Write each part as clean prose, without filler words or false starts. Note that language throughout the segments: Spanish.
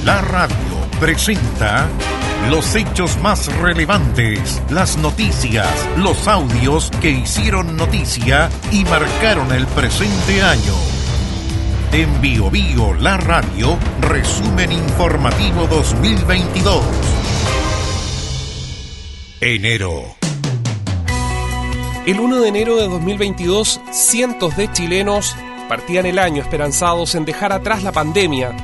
La radio presenta los hechos más relevantes, las noticias, los audios que hicieron noticia y marcaron el presente año. En Bio Bio, la radio, resumen informativo 2022. Enero. El 1 de enero de 2022, cientos de chilenos partían el año esperanzados en dejar atrás la pandemia.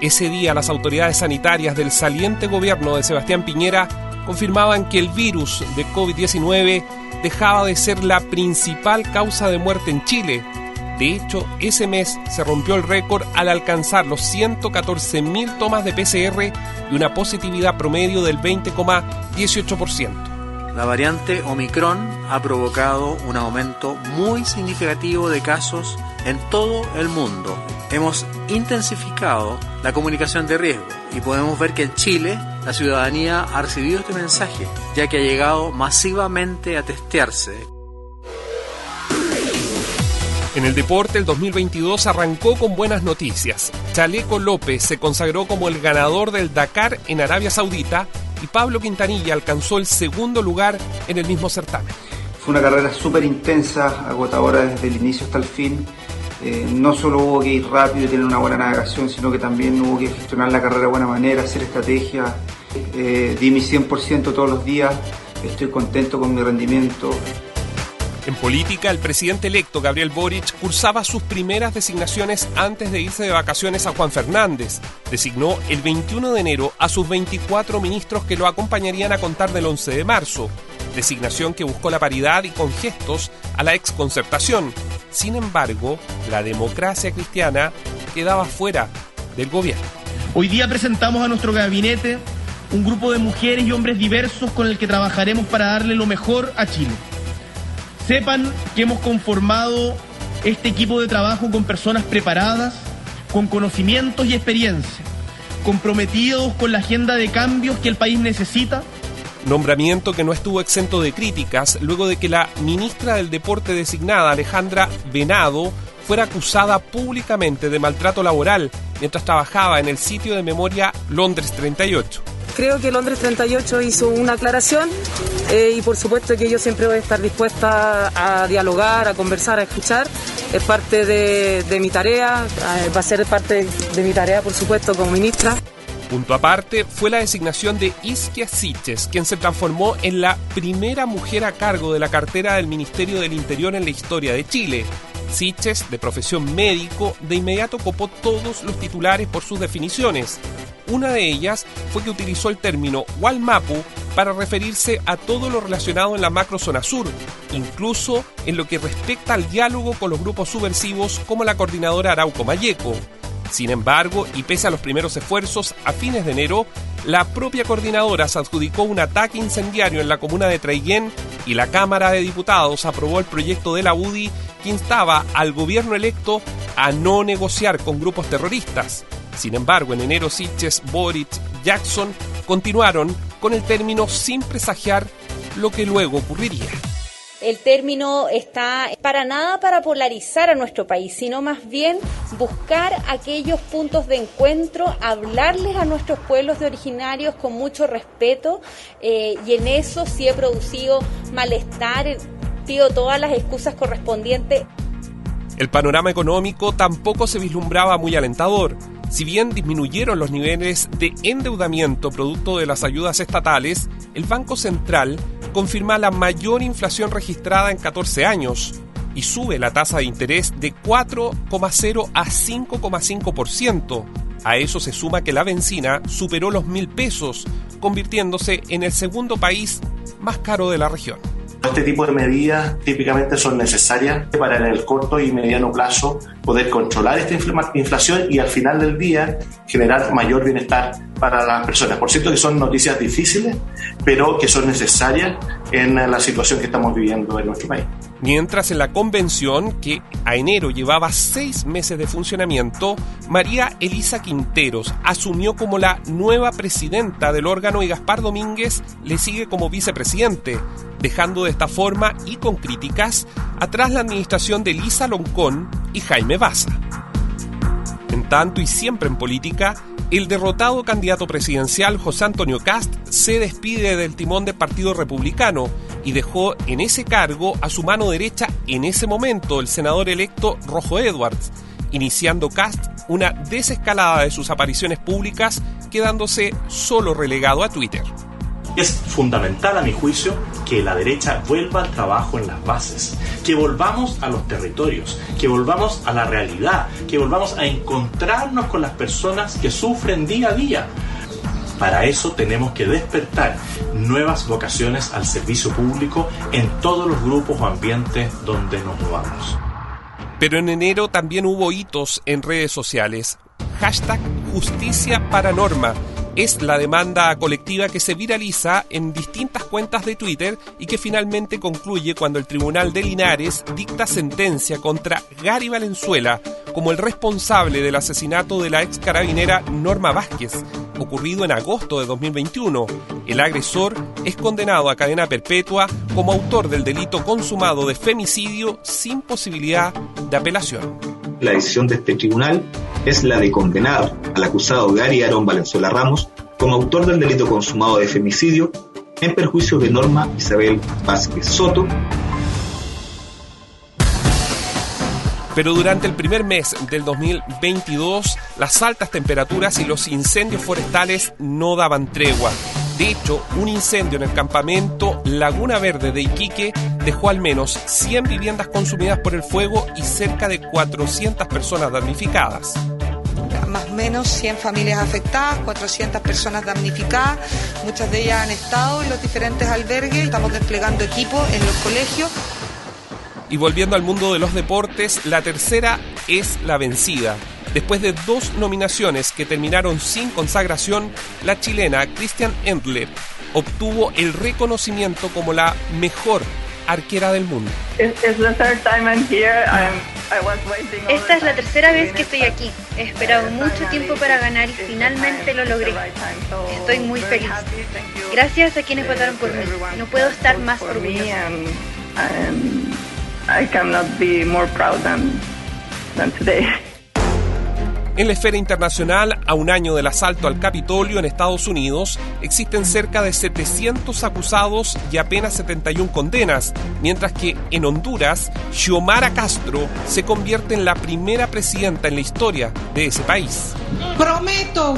Ese día, las autoridades sanitarias del saliente gobierno de Sebastián Piñera confirmaban que el virus de COVID-19 dejaba de ser la principal causa de muerte en Chile. De hecho, ese mes se rompió el récord al alcanzar los 114.000 tomas de PCR y una positividad promedio del 20,18%. La variante Omicron ha provocado un aumento muy significativo de casos en todo el mundo. Hemos intensificado la comunicación de riesgo y podemos ver que en Chile la ciudadanía ha recibido este mensaje, ya que ha llegado masivamente a testearse. En el deporte, el 2022 arrancó con buenas noticias. Chaleco López se consagró como el ganador del Dakar en Arabia Saudita y Pablo Quintanilla alcanzó el segundo lugar en el mismo certamen. Fue una carrera súper intensa, agotadora desde el inicio hasta el fin. No solo hubo que ir rápido y tener una buena navegación, sino que también hubo que gestionar la carrera de buena manera, hacer estrategia. Di mi 100% todos los días, estoy contento con mi rendimiento. En política, el presidente electo Gabriel Boric cursaba sus primeras designaciones antes de irse de vacaciones a Juan Fernández. Designó el 21 de enero a sus 24 ministros que lo acompañarían a contar del 11 de marzo. Designación que buscó la paridad y con gestos a la exconcertación. Sin embargo, la democracia cristiana quedaba fuera del gobierno. Hoy día presentamos a nuestro gabinete un grupo de mujeres y hombres diversos con el que trabajaremos para darle lo mejor a Chile. Sepan que hemos conformado este equipo de trabajo con personas preparadas, con conocimientos y experiencia, comprometidos con la agenda de cambios que el país necesita. Nombramiento que no estuvo exento de críticas luego de que la ministra del Deporte designada, Alejandra Venado, fuera acusada públicamente de maltrato laboral mientras trabajaba en el sitio de memoria Londres 38. Creo que Londres 38 hizo una aclaración y por supuesto que yo siempre voy a estar dispuesta a dialogar, a conversar, a escuchar. Es parte de mi tarea, va a ser parte de mi tarea, por supuesto, como ministra. Punto aparte fue la designación de Isquia Siches, quien se transformó en la primera mujer a cargo de la cartera del Ministerio del Interior en la historia de Chile. Siches, de profesión médico, de inmediato copó todos los titulares por sus definiciones. Una de ellas fue que utilizó el término Walmapu para referirse a todo lo relacionado en la macrozona sur, incluso en lo que respecta al diálogo con los grupos subversivos como la coordinadora Arauco Malleco. Sin embargo, y pese a los primeros esfuerzos, a fines de enero, la propia coordinadora se adjudicó un ataque incendiario en la comuna de Traiguén y la Cámara de Diputados aprobó el proyecto de la UDI que instaba al gobierno electo a no negociar con grupos terroristas. Sin embargo, en enero Siches, Boric, Jackson continuaron con el término sin presagiar lo que luego ocurriría. El término está para nada para polarizar a nuestro país, sino más bien buscar aquellos puntos de encuentro, hablarles a nuestros pueblos de originarios con mucho respeto y en eso sí he producido malestar, pido todas las excusas correspondientes. El panorama económico tampoco se vislumbraba muy alentador. Si bien disminuyeron los niveles de endeudamiento producto de las ayudas estatales, el Banco Central confirma la mayor inflación registrada en 14 años y sube la tasa de interés de 4,0 a 5,5%. A eso se suma que la benzina superó los 1.000 pesos, convirtiéndose en el segundo país más caro de la región. Este tipo de medidas típicamente son necesarias para en el corto y mediano plazo poder controlar esta inflación y al final del día generar mayor bienestar para las personas. Por cierto que son noticias difíciles, pero que son necesarias en la situación que estamos viviendo en nuestro país. Mientras en la convención, que a enero llevaba 6 meses de funcionamiento, María Elisa Quinteros asumió como la nueva presidenta del órgano y Gaspar Domínguez le sigue como vicepresidente, dejando de esta forma y con críticas atrás la administración de Lisa Loncón y Jaime Baza. En tanto y siempre en política, el derrotado candidato presidencial José Antonio Kast se despide del timón del Partido Republicano y dejó en ese cargo a su mano derecha en ese momento el senador electo Rojo Edwards, iniciando Kast una desescalada de sus apariciones públicas, quedándose solo relegado a Twitter. Es fundamental, a mi juicio, que la derecha vuelva al trabajo en las bases, que volvamos a los territorios, que volvamos a la realidad, que volvamos a encontrarnos con las personas que sufren día a día. Para eso tenemos que despertar nuevas vocaciones al servicio público en todos los grupos o ambientes donde nos movamos. Pero en enero también hubo hitos en redes sociales. #Justicia para Norma es la demanda colectiva que se viraliza en distintas cuentas de Twitter y que finalmente concluye cuando el Tribunal de Linares dicta sentencia contra Gary Valenzuela como el responsable del asesinato de la ex carabinera Norma Vázquez, ocurrido en agosto de 2021. El agresor es condenado a cadena perpetua como autor del delito consumado de femicidio sin posibilidad de apelación. La decisión de este tribunal es la de condenar al acusado Gary Aaron Valenzuela Ramos como autor del delito consumado de femicidio en perjuicio de Norma Isabel Vázquez Soto. Pero durante el primer mes del 2022, las altas temperaturas y los incendios forestales no daban tregua. De hecho, un incendio en el campamento Laguna Verde de Iquique dejó al menos 100 viviendas consumidas por el fuego y cerca de 400 personas damnificadas. Más o menos 100 familias afectadas, 400 personas damnificadas, muchas de ellas han estado en los diferentes albergues, estamos desplegando equipos en los colegios. Y volviendo al mundo de los deportes, la tercera es la vencida. Después de 2 nominaciones que terminaron sin consagración, la chilena Christiane Endler obtuvo el reconocimiento como la mejor arquera del mundo. Esta es la tercera vez que estoy aquí. He esperado mucho tiempo para ganar y finalmente lo logré. Estoy muy feliz. Gracias a quienes votaron por mí. No puedo estar más orgullosa. I cannot be more proud than today. En la esfera internacional, a un año del asalto al Capitolio en Estados Unidos, existen cerca de 700 acusados y apenas 71 condenas, mientras que en Honduras, Xiomara Castro se convierte en la primera presidenta en la historia de ese país. Prometo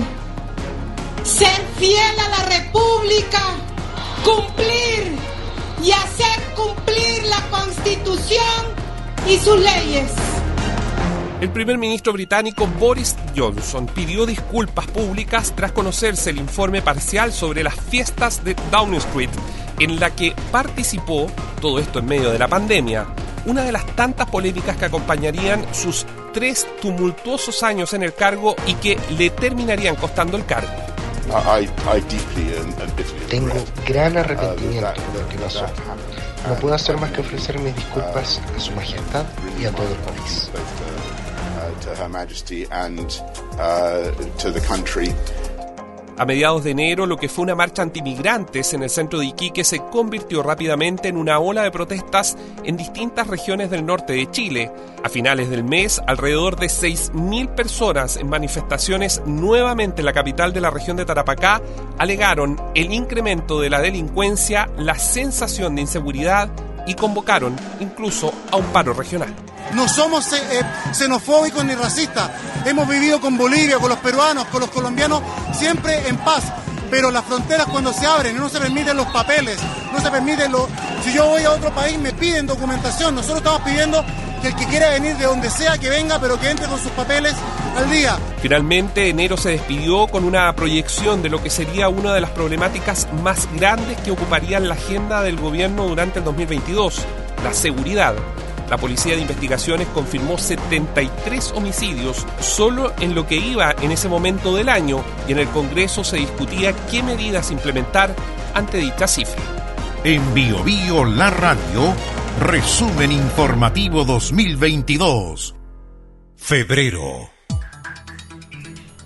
ser fiel a la República, cumplir y hacer cumplir la Constitución y sus leyes. El primer ministro británico Boris Johnson pidió disculpas públicas tras conocerse el informe parcial sobre las fiestas de Downing Street, en la que participó, todo esto en medio de la pandemia, una de las tantas polémicas que acompañarían sus 3 tumultuosos años en el cargo y que le terminarían costando el cargo. Tengo gran arrepentimiento de lo que pasó. No puedo hacer más que ofrecer mis disculpas a Su Majestad y a todo el país. A mediados de enero, lo que fue una marcha antimigrantes en el centro de Iquique se convirtió rápidamente en una ola de protestas en distintas regiones del norte de Chile. A finales del mes, alrededor de 6.000 personas en manifestaciones nuevamente en la capital de la región de Tarapacá alegaron el incremento de la delincuencia, la sensación de inseguridad y convocaron incluso a un paro regional. No somos xenofóbicos ni racistas. Hemos vivido con Bolivia, con los peruanos, con los colombianos, siempre en paz. Pero las fronteras cuando se abren, no se permiten los papeles, no se permiten los... Si yo voy a otro país me piden documentación. Nosotros estamos pidiendo que el que quiera venir de donde sea que venga, pero que entre con sus papeles al día. Finalmente, enero se despidió con una proyección de lo que sería una de las problemáticas más grandes que ocuparían la agenda del gobierno durante el 2022, la seguridad. La Policía de Investigaciones confirmó 73 homicidios solo en lo que iba en ese momento del año y en el Congreso se discutía qué medidas implementar ante dicha cifra. En Bio Bio La Radio, resumen informativo 2022. Febrero.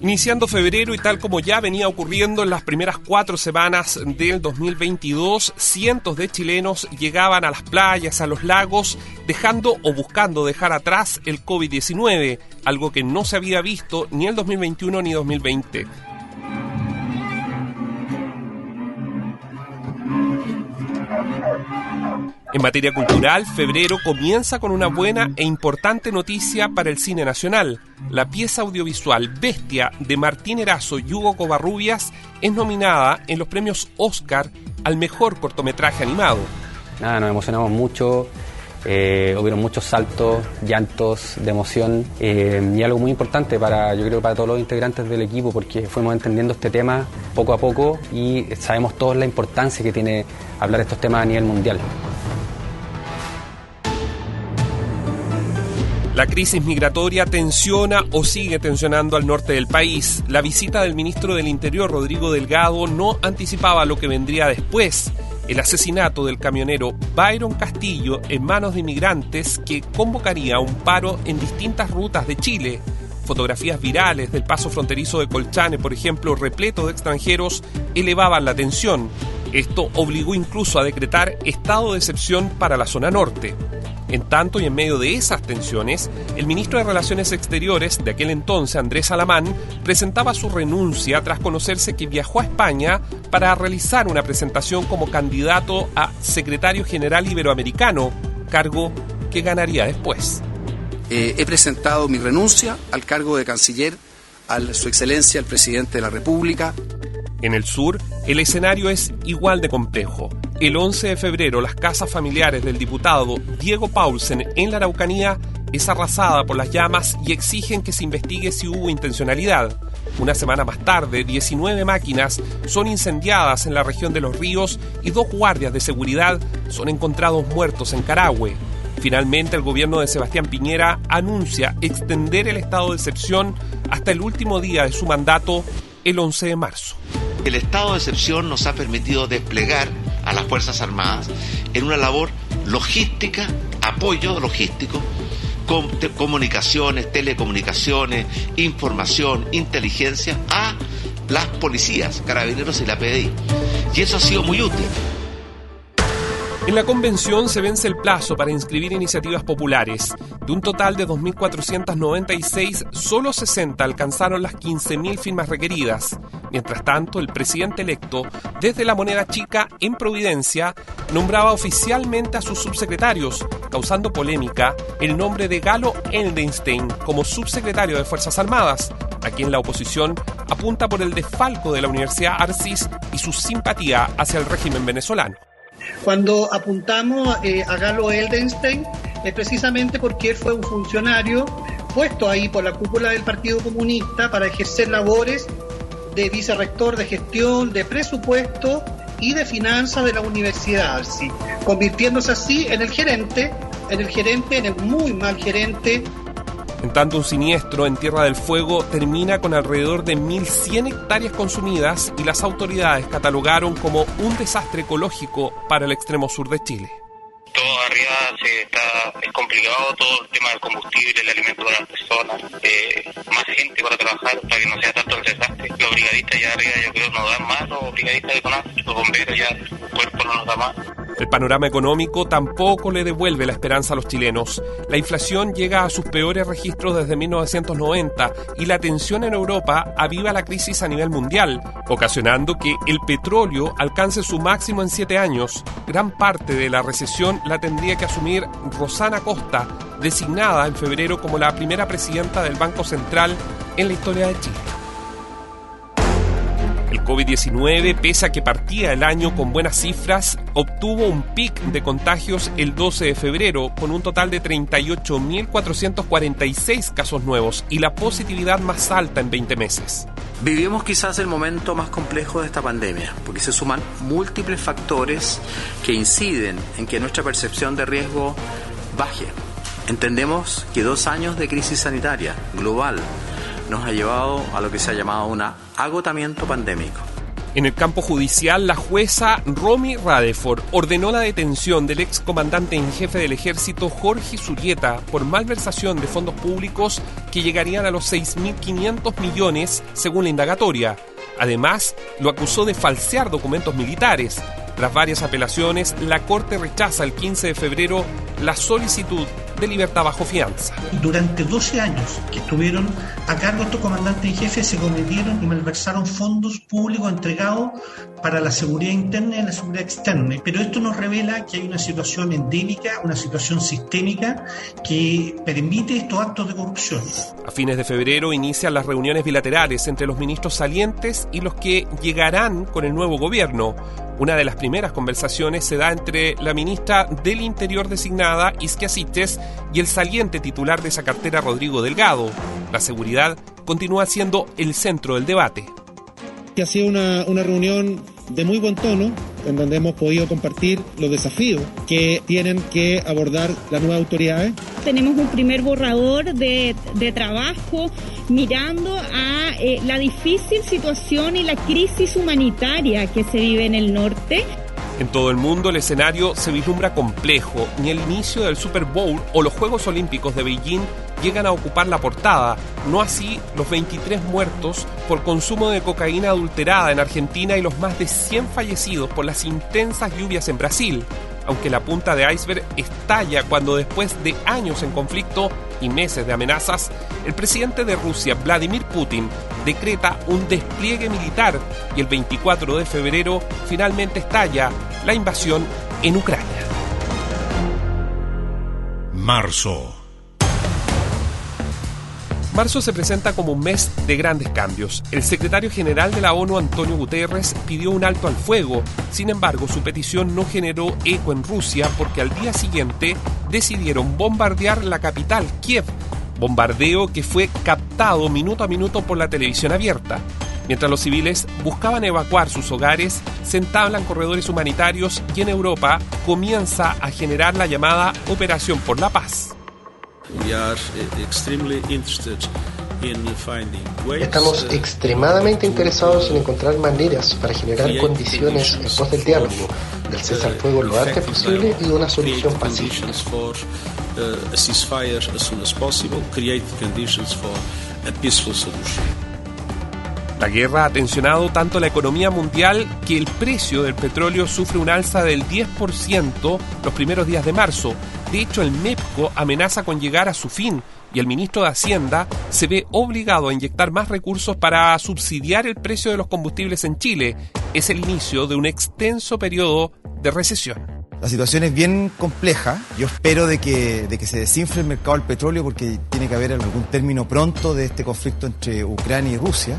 Iniciando febrero y tal como ya venía ocurriendo en las primeras 4 semanas del 2022, cientos de chilenos llegaban a las playas, a los lagos, dejando o buscando dejar atrás el COVID-19, algo que no se había visto ni el 2021 ni 2020. En materia cultural, febrero comienza con una buena e importante noticia para el cine nacional. La pieza audiovisual Bestia de Martín Erazo y Hugo Covarrubias es nominada en los premios Oscar al mejor cortometraje animado. Nos emocionamos mucho, hubieron muchos saltos, llantos de emoción y algo muy importante yo creo para todos los integrantes del equipo, porque fuimos entendiendo este tema poco a poco y sabemos todos la importancia que tiene hablar de estos temas a nivel mundial. La crisis migratoria tensiona o sigue tensionando al norte del país. La visita del ministro del Interior, Rodrigo Delgado, no anticipaba lo que vendría después. El asesinato del camionero Byron Castillo en manos de inmigrantes que convocaría un paro en distintas rutas de Chile. Fotografías virales del paso fronterizo de Colchane, por ejemplo, repleto de extranjeros, elevaban la tensión. Esto obligó incluso a decretar estado de excepción para la zona norte. En tanto y en medio de esas tensiones, el ministro de Relaciones Exteriores de aquel entonces, Andrés Alamán, presentaba su renuncia tras conocerse que viajó a España para realizar una presentación como candidato a secretario general iberoamericano, cargo que ganaría después. He presentado mi renuncia al cargo de canciller a su excelencia el presidente de la República. En el sur, el escenario es igual de complejo. El 11 de febrero, las casas familiares del diputado Diego Paulsen en la Araucanía es arrasada por las llamas y exigen que se investigue si hubo intencionalidad. Una semana más tarde, 19 máquinas son incendiadas en la región de Los Ríos y 2 guardias de seguridad son encontrados muertos en Carahue. Finalmente, el gobierno de Sebastián Piñera anuncia extender el estado de excepción hasta el último día de su mandato, el 11 de marzo. El estado de excepción nos ha permitido desplegar a las Fuerzas Armadas en una labor logística, apoyo logístico, con comunicaciones, telecomunicaciones, información, inteligencia a las policías, carabineros y la PDI. Y eso ha sido muy útil. En la convención se vence el plazo para inscribir iniciativas populares. De un total de 2.496, solo 60 alcanzaron las 15.000 firmas requeridas. Mientras tanto, el presidente electo, desde la moneda chica en Providencia, nombraba oficialmente a sus subsecretarios, causando polémica el nombre de Galo Eldenstein como subsecretario de Fuerzas Armadas, a quien la oposición apunta por el desfalco de la Universidad Arcis y su simpatía hacia el régimen venezolano. Cuando apuntamos a Galo Eldenstein es precisamente porque él fue un funcionario puesto ahí por la cúpula del Partido Comunista para ejercer labores de vicerrector de gestión, de presupuesto y de finanzas de la Universidad Arcis, convirtiéndose así en el muy mal gerente. En tanto, un siniestro en Tierra del Fuego termina con alrededor de 1.100 hectáreas consumidas y las autoridades catalogaron como un desastre ecológico para el extremo sur de Chile. Todo arriba es complicado, todo el tema del combustible, el alimento para las personas, más gente para trabajar para que no sea tanto el desastre. Los brigadistas ya arriba yo creo no dan más, los brigadistas de CONAF, los bomberos ya el cuerpo no nos da más. El panorama económico tampoco le devuelve la esperanza a los chilenos. La inflación llega a sus peores registros desde 1990 y la tensión en Europa aviva la crisis a nivel mundial, ocasionando que el petróleo alcance su máximo en 7 años. Gran parte de la recesión la tendría que asumir Rosana Costa, designada en febrero como la primera presidenta del Banco Central en la historia de Chile. El COVID-19, pese a que partía el año con buenas cifras, obtuvo un pic de contagios el 12 de febrero, con un total de 38.446 casos nuevos y la positividad más alta en 20 meses. Vivimos quizás el momento más complejo de esta pandemia, porque se suman múltiples factores que inciden en que nuestra percepción de riesgo baje. Entendemos que 2 años de crisis sanitaria global nos ha llevado a lo que se ha llamado un agotamiento pandémico. En el campo judicial, la jueza Romy Radeford ordenó la detención del ex comandante en jefe del ejército Jorge Zurieta por malversación de fondos públicos que llegarían a los 6.500 millones según la indagatoria. Además, lo acusó de falsear documentos militares. Tras varias apelaciones, la Corte rechaza el 15 de febrero la solicitud de libertad bajo fianza. Durante 12 años que estuvieron a cargo estos comandantes en jefe, se cometieron y malversaron fondos públicos entregados para la seguridad interna y la seguridad externa. Pero esto nos revela que hay una situación endémica, una situación sistémica que permite estos actos de corrupción. A fines de febrero inician las reuniones bilaterales entre los ministros salientes y los que llegarán con el nuevo gobierno. Una de las primeras conversaciones se da entre la ministra del Interior designada, Isquia Siches, y el saliente titular de esa cartera, Rodrigo Delgado. La seguridad continúa siendo el centro del debate. Ha sido una reunión de muy buen tono, en donde hemos podido compartir los desafíos que tienen que abordar las nuevas autoridades. Tenemos un primer borrador de trabajo mirando a la difícil situación y la crisis humanitaria que se vive en el norte. En todo el mundo el escenario se vislumbra complejo. Ni el inicio del Super Bowl o los Juegos Olímpicos de Beijing llegan a ocupar la portada, no así los 23 muertos por consumo de cocaína adulterada en Argentina y los más de 100 fallecidos por las intensas lluvias en Brasil. Aunque la punta de iceberg estalla cuando después de años en conflicto y meses de amenazas, el presidente de Rusia, Vladimir Putin, decreta un despliegue militar y el 24 de febrero finalmente estalla la invasión en Ucrania. Marzo se presenta como un mes de grandes cambios. El secretario general de la ONU, Antonio Guterres, pidió un alto al fuego. Sin embargo, su petición no generó eco en Rusia porque al día siguiente decidieron bombardear la capital, Kiev. Bombardeo que fue captado minuto a minuto por la televisión abierta. Mientras los civiles buscaban evacuar sus hogares, se entablan corredores humanitarios y en Europa comienza a generar la llamada Operación por la Paz. Estamos extremadamente interesados en encontrar maneras para generar condiciones en pos del diálogo, del cese al fuego lo antes posible y de una solución pacífica. La guerra ha tensionado tanto la economía mundial que el precio del petróleo sufre un alza del 10% los primeros días de marzo. De hecho, el MEPCO amenaza con llegar a su fin y el ministro de Hacienda se ve obligado a inyectar más recursos para subsidiar el precio de los combustibles en Chile. Es el inicio de un extenso periodo de recesión. La situación es bien compleja. Yo espero de que se desinfle el mercado del petróleo porque tiene que haber algún término pronto de este conflicto entre Ucrania y Rusia,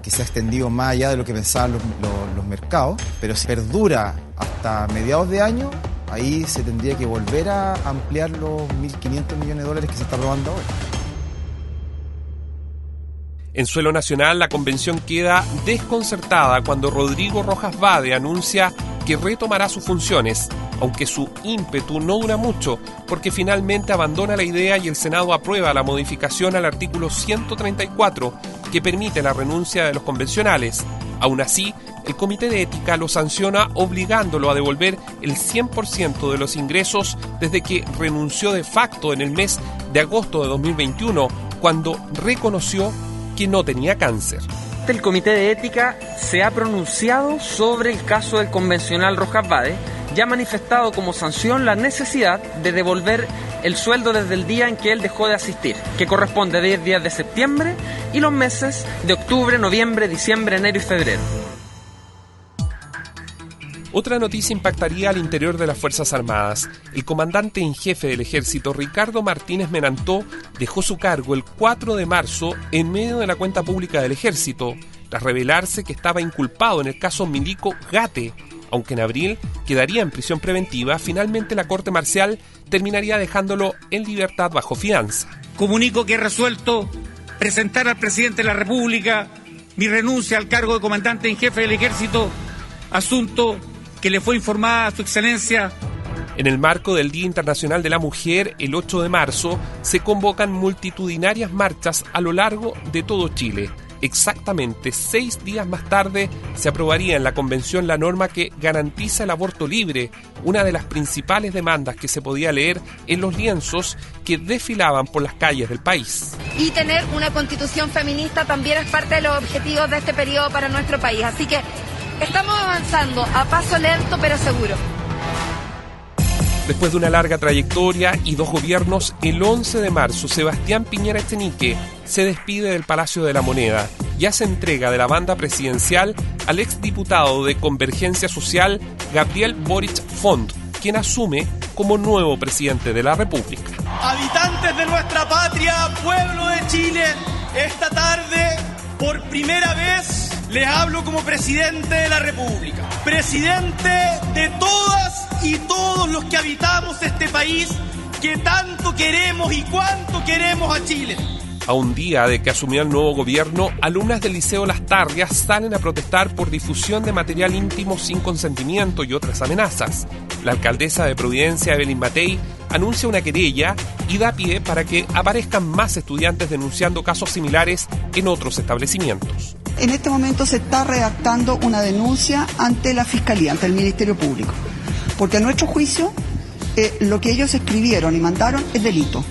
que se ha extendido más allá de lo que pensaban los mercados. Pero si perdura hasta mediados de año, ahí se tendría que volver a ampliar los 1.500 millones de dólares que se está aprobando ahora. En suelo nacional, la convención queda desconcertada cuando Rodrigo Rojas Vade anuncia que retomará sus funciones, aunque su ímpetu no dura mucho, porque finalmente abandona la idea y el Senado aprueba la modificación al artículo 134 que permite la renuncia de los convencionales. Aún así, el Comité de Ética lo sanciona obligándolo a devolver el 100% de los ingresos desde que renunció de facto en el mes de agosto de 2021, cuando reconoció que no tenía cáncer. El Comité de Ética se ha pronunciado sobre el caso del convencional Rojas Vade y ha manifestado como sanción la necesidad de devolver el sueldo desde el día en que él dejó de asistir, que corresponde a 10 días de septiembre y los meses de octubre, noviembre, diciembre, enero y febrero. Otra noticia impactaría al interior de las Fuerzas Armadas. El comandante en jefe del Ejército, Ricardo Martínez Menantó, dejó su cargo el 4 de marzo en medio de la cuenta pública del Ejército, tras revelarse que estaba inculpado en el caso Milico Gate. Aunque en abril quedaría en prisión preventiva, finalmente la Corte Marcial terminaría dejándolo en libertad bajo fianza. Comunico que he resuelto presentar al presidente de la República mi renuncia al cargo de comandante en jefe del Ejército, asunto que le fue informada a su excelencia. En el marco del Día Internacional de la Mujer, el 8 de marzo, se convocan multitudinarias marchas a lo largo de todo Chile. Exactamente 6 días más tarde se aprobaría en la convención la norma que garantiza el aborto libre, una de las principales demandas que se podía leer en los lienzos que desfilaban por las calles del país. Y tener una constitución feminista también es parte de los objetivos de este periodo para nuestro país. Así que estamos avanzando a paso lento pero seguro. Después de una larga trayectoria y 2 gobiernos, el 11 de marzo Sebastián Piñera Echenique se despide del Palacio de la Moneda y hace entrega de la banda presidencial al exdiputado de Convergencia Social Gabriel Boric Font, quien asume como nuevo presidente de la República. Habitantes de nuestra patria, pueblo de Chile, esta tarde, por primera vez, les hablo como presidente de la República. Presidente de todas y todos los que habitamos este país que tanto queremos y cuánto queremos a Chile. A un día de que asumió el nuevo gobierno, alumnas del Liceo Las Tarrias salen a protestar por difusión de material íntimo sin consentimiento y otras amenazas. La alcaldesa de Providencia, Evelyn Matei, anuncia una querella y da pie para que aparezcan más estudiantes denunciando casos similares en otros establecimientos. En este momento se está redactando una denuncia ante la Fiscalía, ante el Ministerio Público, porque a nuestro juicio lo que ellos escribieron y mandaron es delito.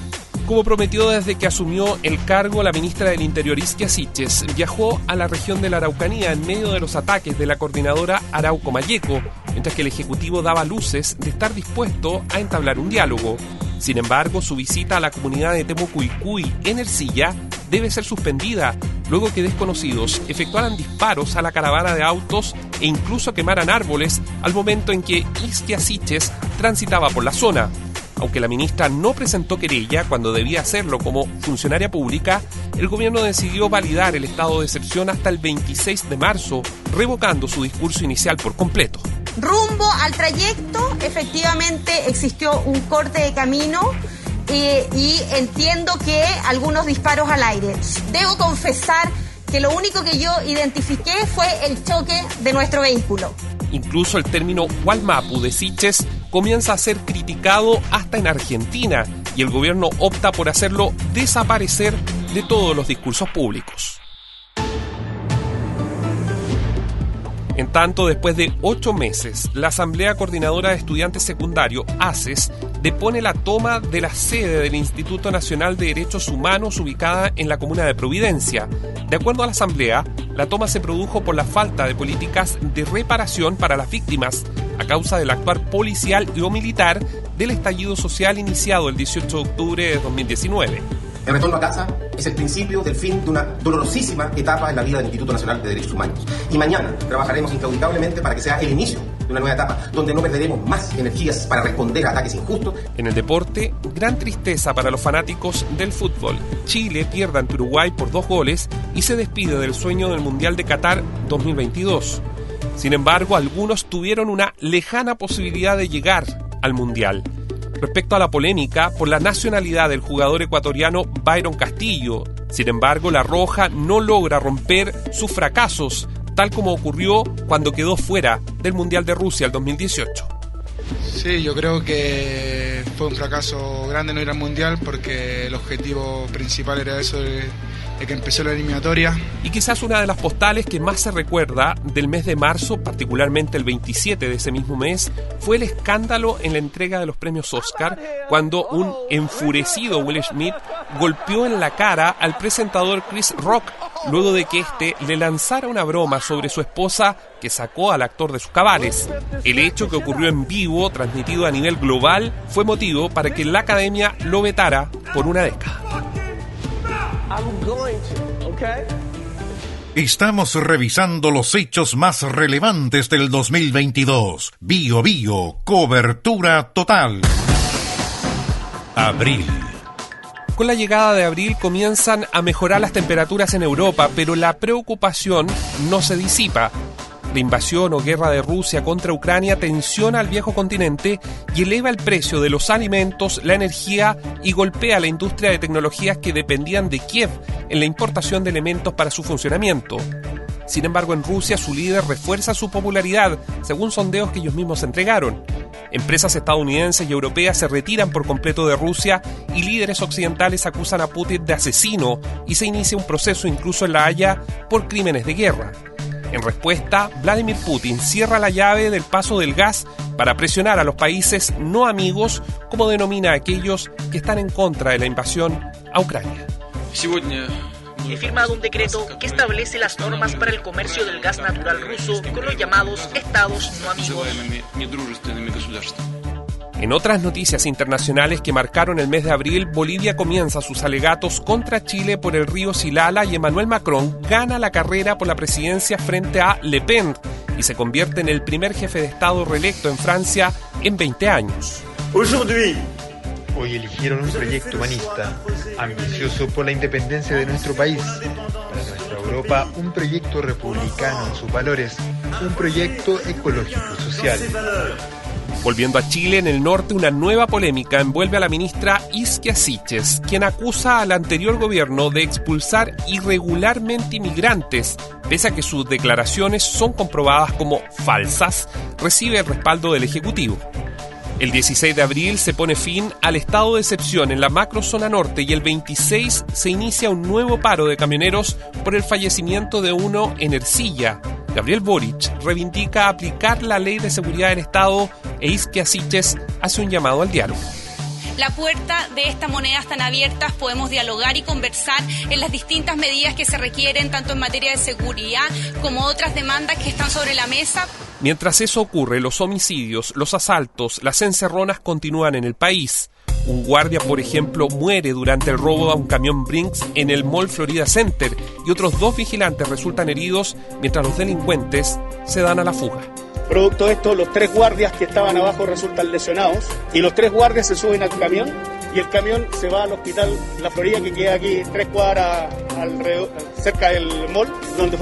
Como prometió desde que asumió el cargo, la ministra del Interior, Isquia Siches, viajó a la región de la Araucanía en medio de los ataques de la coordinadora Arauco Malleco, mientras que el Ejecutivo daba luces de estar dispuesto a entablar un diálogo. Sin embargo, su visita a la comunidad de Temucuicui, en Ercilla, debe ser suspendida, luego que desconocidos efectuaran disparos a la caravana de autos e incluso quemaran árboles al momento en que Isquia Siches transitaba por la zona. Aunque la ministra no presentó querella cuando debía hacerlo como funcionaria pública, el gobierno decidió validar el estado de excepción hasta el 26 de marzo, revocando su discurso inicial por completo. Rumbo al trayecto, efectivamente existió un corte de camino y entiendo que algunos disparos al aire. Debo confesar que lo único que yo identifiqué fue el choque de nuestro vehículo. Incluso el término Hualmapu de Siches comienza a ser criticado hasta en Argentina y el gobierno opta por hacerlo desaparecer de todos los discursos públicos. En tanto, después de 8 meses, la Asamblea Coordinadora de Estudiantes Secundarios, ACES, depone la toma de la sede del Instituto Nacional de Derechos Humanos ubicada en la comuna de Providencia. De acuerdo a la Asamblea, la toma se produjo por la falta de políticas de reparación para las víctimas a causa del actuar policial y o militar del estallido social iniciado el 18 de octubre de 2019. El retorno a casa es el principio del fin de una dolorosísima etapa en la vida del Instituto Nacional de Derechos Humanos. Y mañana trabajaremos inclaudicablemente para que sea el inicio de una nueva etapa, donde no perderemos más energías para responder a ataques injustos. En el deporte, gran tristeza para los fanáticos del fútbol. Chile pierde ante Uruguay por 2 goles y se despide del sueño del Mundial de Qatar 2022. Sin embargo, algunos tuvieron una lejana posibilidad de llegar al Mundial. Respecto a la polémica por la nacionalidad del jugador ecuatoriano Byron Castillo, sin embargo, la Roja no logra romper sus fracasos, tal como ocurrió cuando quedó fuera del Mundial de Rusia el 2018. Sí, yo creo que fue un fracaso grande no ir al Mundial porque el objetivo principal era eso de que empezó la eliminatoria. Y quizás una de las postales que más se recuerda del mes de marzo, particularmente el 27 de ese mismo mes, fue el escándalo en la entrega de los premios Oscar, cuando un enfurecido Will Smith golpeó en la cara al presentador Chris Rock, luego de que éste le lanzara una broma sobre su esposa que sacó al actor de sus cabales. El hecho, que ocurrió en vivo, transmitido a nivel global, fue motivo para que la Academia lo vetara por una década. Estamos revisando los hechos más relevantes del 2022. Bio Bio, cobertura total. Abril. Con la llegada de abril comienzan a mejorar las temperaturas en Europa, pero la preocupación no se disipa. La invasión o guerra de Rusia contra Ucrania tensiona al viejo continente y eleva el precio de los alimentos, la energía y golpea a la industria de tecnologías que dependían de Kiev en la importación de elementos para su funcionamiento. Sin embargo, en Rusia su líder refuerza su popularidad, según sondeos que ellos mismos entregaron. Empresas estadounidenses y europeas se retiran por completo de Rusia y líderes occidentales acusan a Putin de asesino y se inicia un proceso incluso en La Haya por crímenes de guerra. En respuesta, Vladimir Putin cierra la llave del paso del gas para presionar a los países no amigos, como denomina a aquellos que están en contra de la invasión a Ucrania. He firmado un decreto que establece las normas para el comercio del gas natural ruso con los llamados estados no amigos. En otras noticias internacionales que marcaron el mes de abril, Bolivia comienza sus alegatos contra Chile por el río Silala y Emmanuel Macron gana la carrera por la presidencia frente a Le Pen y se convierte en el primer jefe de Estado reelecto en Francia en 20 años. Hoy eligieron un proyecto humanista, ambicioso por la independencia de nuestro país. Para nuestra Europa, un proyecto republicano en sus valores, un proyecto ecológico y social. Volviendo a Chile, en el norte una nueva polémica envuelve a la ministra Isquia Siches, quien acusa al anterior gobierno de expulsar irregularmente inmigrantes, pese a que sus declaraciones son comprobadas como falsas, recibe el respaldo del Ejecutivo. El 16 de abril se pone fin al estado de excepción en la macrozona norte y el 26 se inicia un nuevo paro de camioneros por el fallecimiento de uno en Ercilla. Gabriel Boric reivindica aplicar la ley de seguridad del Estado e Isquia Siches hace un llamado al diálogo. La puerta de estas monedas tan abiertas, podemos dialogar y conversar en las distintas medidas que se requieren, tanto en materia de seguridad como otras demandas que están sobre la mesa. Mientras eso ocurre, los homicidios, los asaltos, las encerronas continúan en el país. Un guardia, por ejemplo, muere durante el robo a un camión Brinks en el Mall Florida Center y otros 2 vigilantes resultan heridos mientras los delincuentes se dan a la fuga. Producto de esto, los 3 guardias que estaban abajo resultan lesionados y los 3 guardias se suben al camión y el camión se va al hospital La Florida, que queda aquí 3 cuadras alrededor, cerca del mall, donde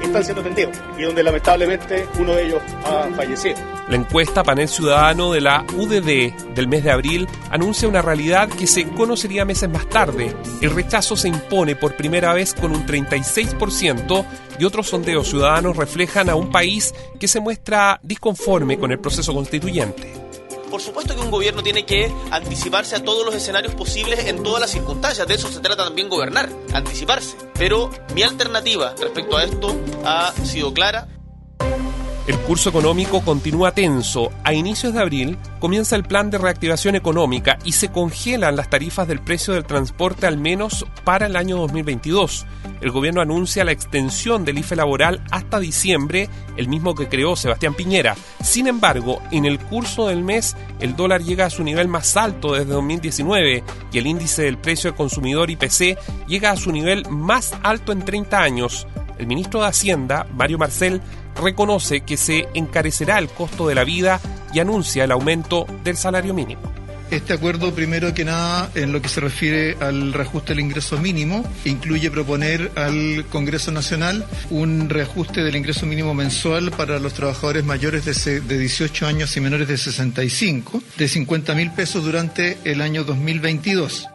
están siendo atendidos y donde lamentablemente uno de ellos ha fallecido. La encuesta Panel Ciudadano de la UDD del mes de abril anuncia una realidad que se conocería meses más tarde. El rechazo se impone por primera vez con un 36% y otros sondeos ciudadanos reflejan a un país que se muestra disconforme con el proceso constituyente. Por supuesto que un gobierno tiene que anticiparse a todos los escenarios posibles en todas las circunstancias. De eso se trata también gobernar, anticiparse. Pero mi alternativa respecto a esto ha sido clara. El curso económico continúa tenso. A inicios de abril comienza el plan de reactivación económica y se congelan las tarifas del precio del transporte al menos para el año 2022. El gobierno anuncia la extensión del IFE laboral hasta diciembre, el mismo que creó Sebastián Piñera. Sin embargo, en el curso del mes, el dólar llega a su nivel más alto desde 2019 y el índice del precio del consumidor IPC llega a su nivel más alto en 30 años. El ministro de Hacienda, Mario Marcel, reconoce que se encarecerá el costo de la vida y anuncia el aumento del salario mínimo. Este acuerdo, primero que nada, en lo que se refiere al reajuste del ingreso mínimo, incluye proponer al Congreso Nacional un reajuste del ingreso mínimo mensual para los trabajadores mayores de 18 años y menores de 65, de 50.000 pesos durante el año 2022.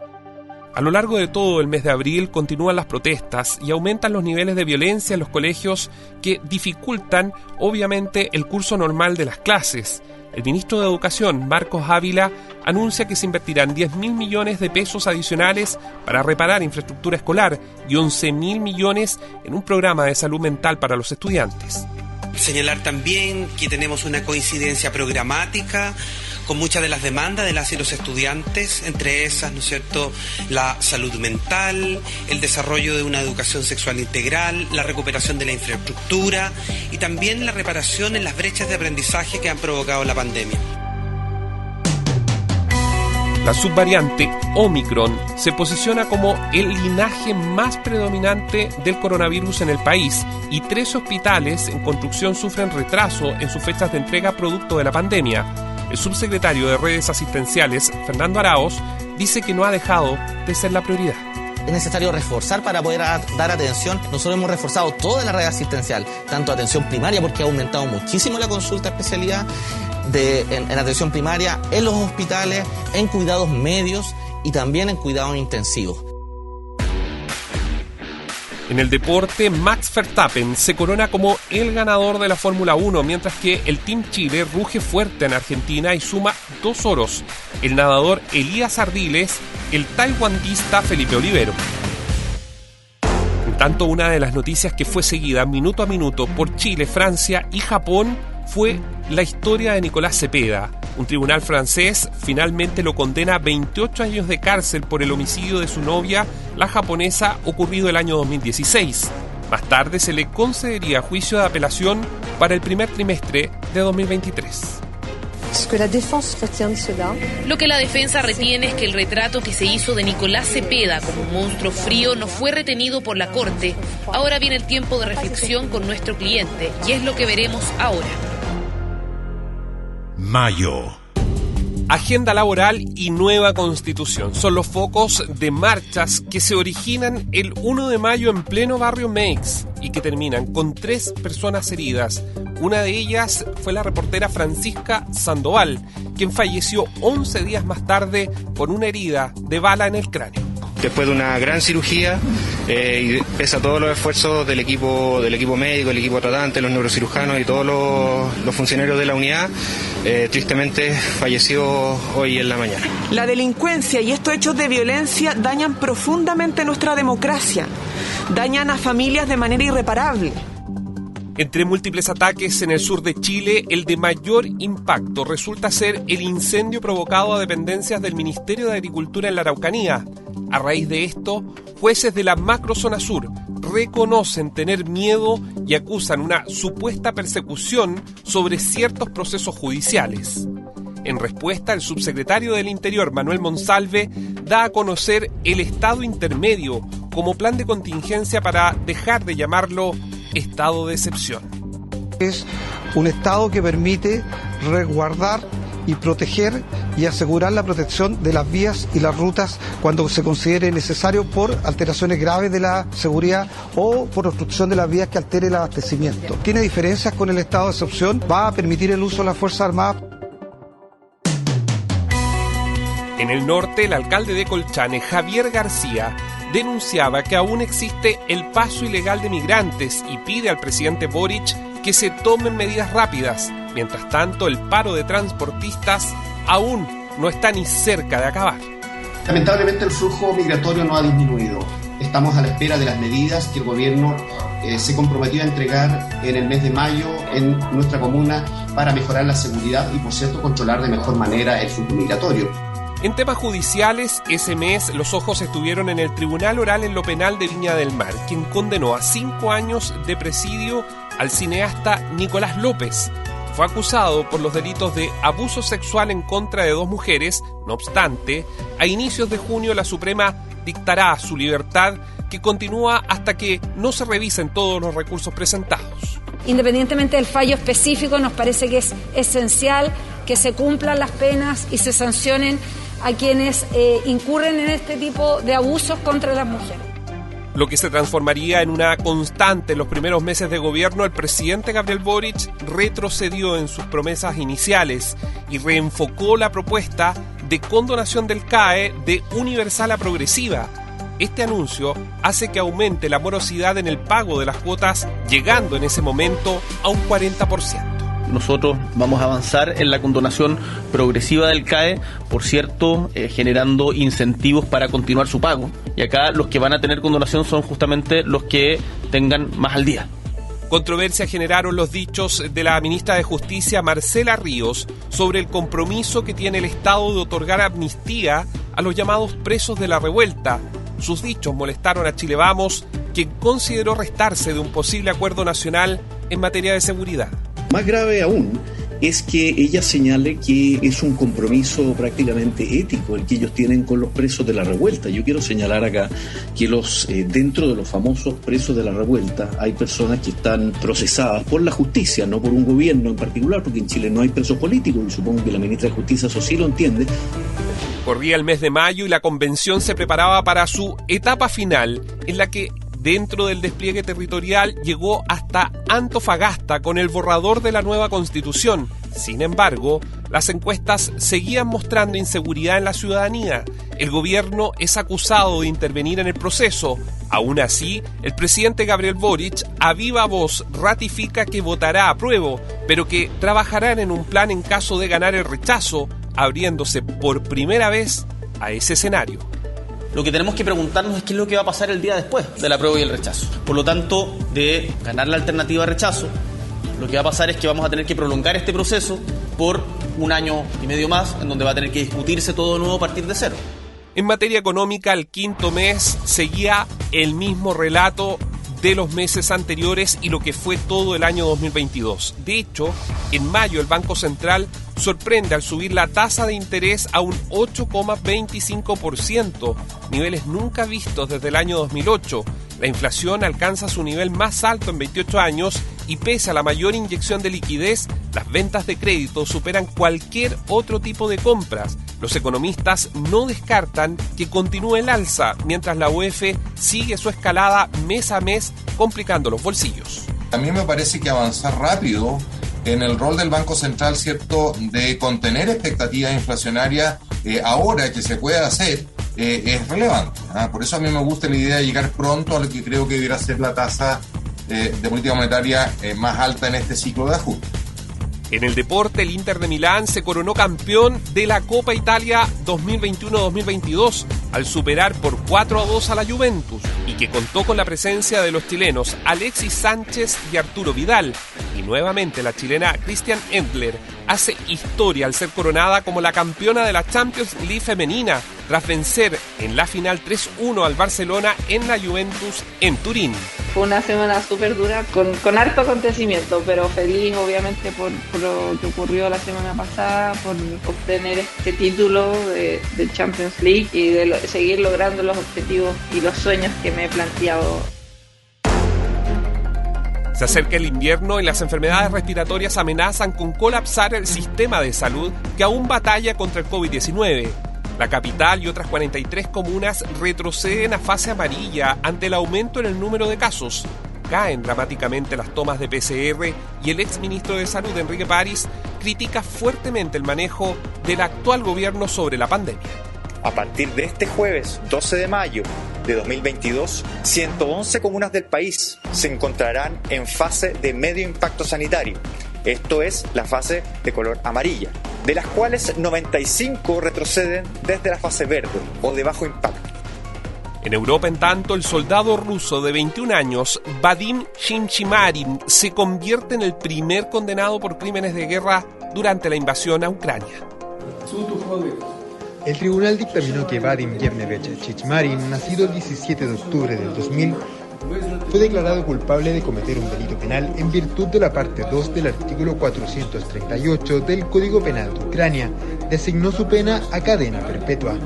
A lo largo de todo el mes de abril continúan las protestas y aumentan los niveles de violencia en los colegios que dificultan, obviamente, el curso normal de las clases. El ministro de Educación, Marcos Ávila, anuncia que se invertirán 10.000 millones de pesos adicionales para reparar infraestructura escolar y 11.000 millones en un programa de salud mental para los estudiantes. Señalar también que tenemos una coincidencia programática con muchas de las demandas de las y los estudiantes, entre esas, ¿no es cierto?, la salud mental, el desarrollo de una educación sexual integral, la recuperación de la infraestructura y también la reparación en las brechas de aprendizaje que han provocado la pandemia. La subvariante Omicron se posiciona como el linaje más predominante del coronavirus en el país y 3 hospitales en construcción sufren retraso en sus fechas de entrega producto de la pandemia. El subsecretario de Redes Asistenciales, Fernando Araoz, dice que no ha dejado de ser la prioridad. Es necesario reforzar para poder dar atención. Nosotros hemos reforzado toda la red asistencial, tanto atención primaria, porque ha aumentado muchísimo la consulta especialidad en atención primaria, en los hospitales, en cuidados medios y también en cuidados intensivos. En el deporte, Max Verstappen se corona como el ganador de la Fórmula 1, mientras que el Team Chile ruge fuerte en Argentina y suma 2 oros, el nadador Elías Ardiles, el taiwanista Felipe Olivero. En tanto, una de las noticias que fue seguida minuto a minuto por Chile, Francia y Japón fue la historia de Nicolás Cepeda. Un tribunal francés finalmente lo condena a 28 años de cárcel por el homicidio de su novia, la japonesa, ocurrido el año 2016. Más tarde se le concedería juicio de apelación para el primer trimestre de 2023. Lo que la defensa retiene es que el retrato que se hizo de Nicolás Cepeda como un monstruo frío no fue retenido por la Corte. Ahora viene el tiempo de reflexión con nuestro cliente y es lo que veremos ahora. Mayo. Agenda laboral y nueva constitución son los focos de marchas que se originan el 1 de mayo en pleno barrio Meix y que terminan con 3 personas heridas. Una de ellas fue la reportera Francisca Sandoval, quien falleció 11 días más tarde por una herida de bala en el cráneo. Después de una gran cirugía, y pese a todos los esfuerzos del equipo médico, el equipo tratante, los neurocirujanos y todos los funcionarios de la unidad, tristemente falleció hoy en la mañana. La delincuencia y estos hechos de violencia dañan profundamente nuestra democracia, dañan a familias de manera irreparable. Entre múltiples ataques en el sur de Chile, el de mayor impacto resulta ser el incendio provocado a dependencias del Ministerio de Agricultura en la Araucanía. A raíz de esto, jueces de la macrozona sur reconocen tener miedo y acusan una supuesta persecución sobre ciertos procesos judiciales. En respuesta, el subsecretario del Interior, Manuel Monsalve, da a conocer el estado intermedio como plan de contingencia para dejar de llamarlo estado de excepción. Es un estado que permite resguardar y proteger y asegurar la protección de las vías y las rutas cuando se considere necesario por alteraciones graves de la seguridad o por obstrucción de las vías que altere el abastecimiento. Tiene diferencias con el estado de excepción, va a permitir el uso de las Fuerzas Armadas. En el norte, el alcalde de Colchane, Javier García, denunciaba que aún existe el paso ilegal de migrantes y pide al presidente Boric que se tomen medidas rápidas. Mientras tanto, el paro de transportistas aún no está ni cerca de acabar. Lamentablemente el flujo migratorio no ha disminuido. Estamos a la espera de las medidas que el gobierno se comprometió a entregar en el mes de mayo en nuestra comuna para mejorar la seguridad y, por cierto, controlar de mejor manera el flujo migratorio. En temas judiciales, ese mes los ojos estuvieron en el Tribunal Oral en lo Penal de Viña del Mar, quien condenó a 5 años de presidio al cineasta Nicolás López. Fue acusado por los delitos de abuso sexual en contra de 2 mujeres. No obstante, a inicios de junio la Suprema dictará su libertad, que continúa hasta que no se revisen todos los recursos presentados. Independientemente del fallo específico, nos parece que es esencial que se cumplan las penas y se sancionen a quienes incurren en este tipo de abusos contra las mujeres. Lo que se transformaría en una constante en los primeros meses de gobierno, el presidente Gabriel Boric retrocedió en sus promesas iniciales y reenfocó la propuesta de condonación del CAE de universal a progresiva. Este anuncio hace que aumente la morosidad en el pago de las cuotas, llegando en ese momento a un 40%. Nosotros vamos a avanzar en la condonación progresiva del CAE, por cierto, generando incentivos para continuar su pago. Y acá los que van a tener condonación son justamente los que tengan más al día. Controversia generaron los dichos de la ministra de Justicia, Marcela Ríos, sobre el compromiso que tiene el Estado de otorgar amnistía a los llamados presos de la revuelta. Sus dichos molestaron a Chile Vamos, quien consideró restarse de un posible acuerdo nacional en materia de seguridad. Más grave aún es que ella señale que es un compromiso prácticamente ético el que ellos tienen con los presos de la revuelta. Yo quiero señalar acá que dentro de los famosos presos de la revuelta hay personas que están procesadas por la justicia, no por un gobierno en particular, porque en Chile no hay presos políticos y supongo que la ministra de Justicia eso sí lo entiende. Corría el mes de mayo y la convención se preparaba para su etapa final, en la que dentro del despliegue territorial llegó hasta Antofagasta con el borrador de la nueva Constitución. Sin embargo, las encuestas seguían mostrando inseguridad en la ciudadanía. El gobierno es acusado de intervenir en el proceso. Aún así, el presidente Gabriel Boric a viva voz ratifica que votará a apruebo, pero que trabajarán en un plan en caso de ganar el rechazo, abriéndose por primera vez a ese escenario. Lo que tenemos que preguntarnos es qué es lo que va a pasar el día después del apruebo y el rechazo. Por lo tanto, de ganar la alternativa de rechazo, lo que va a pasar es que vamos a tener que prolongar este proceso por 1 año y medio más, en donde va a tener que discutirse todo de nuevo a partir de cero. En materia económica, el quinto mes seguía el mismo relato de los meses anteriores y lo que fue todo el año 2022. De hecho, en mayo el Banco Central sorprende al subir la tasa de interés a un 8,25%, niveles nunca vistos desde el año 2008. La inflación alcanza su nivel más alto en 28 años y pese a la mayor inyección de liquidez, las ventas de crédito superan cualquier otro tipo de compras. Los economistas no descartan que continúe el alza, mientras la UEF sigue su escalada mes a mes, complicando los bolsillos. A mí me parece que avanzar rápido en el rol del Banco Central, ¿cierto?, de contener expectativas inflacionarias ahora que se puede hacer, es relevante. Por eso a mí me gusta la idea de llegar pronto a lo que creo que debería ser la tasa de política monetaria más alta en este ciclo de ajuste. En el deporte, el Inter de Milán se coronó campeón de la Copa Italia 2021-2022 al superar por 4-2 a la Juventus y que contó con la presencia de los chilenos Alexis Sánchez y Arturo Vidal. Y nuevamente la chilena Christian Endler hace historia al ser coronada como la campeona de la Champions League femenina tras vencer en la final 3-1 al Barcelona en la Juventus en Turín. Fue una semana súper dura, con harto acontecimiento, pero feliz obviamente por lo que ocurrió la semana pasada, por obtener este título de Champions League y de seguir logrando los objetivos y los sueños que me he planteado. Se acerca el invierno y las enfermedades respiratorias amenazan con colapsar el sistema de salud que aún batalla contra el COVID-19. La capital y otras 43 comunas retroceden a fase amarilla ante el aumento en el número de casos. Caen dramáticamente las tomas de PCR y el exministro de Salud, Enrique París, critica fuertemente el manejo del actual gobierno sobre la pandemia. A partir de este jueves 12 de mayo de 2022, 111 comunas del país se encontrarán en fase de medio impacto sanitario. Esto es la fase de color amarilla, de las cuales 95 retroceden desde la fase verde o de bajo impacto. En Europa, en tanto, el soldado ruso de 21 años, Vadim Shimchimarin, se convierte en el primer condenado por crímenes de guerra durante la invasión a Ucrania. El tribunal dictaminó que Vadim Yevnevich Chichmarin, nacido el 17 de octubre del 2000, fue declarado culpable de cometer un delito penal en virtud de la parte 2 del artículo 438 del Código Penal de Ucrania. Designó su pena a cadena perpetua.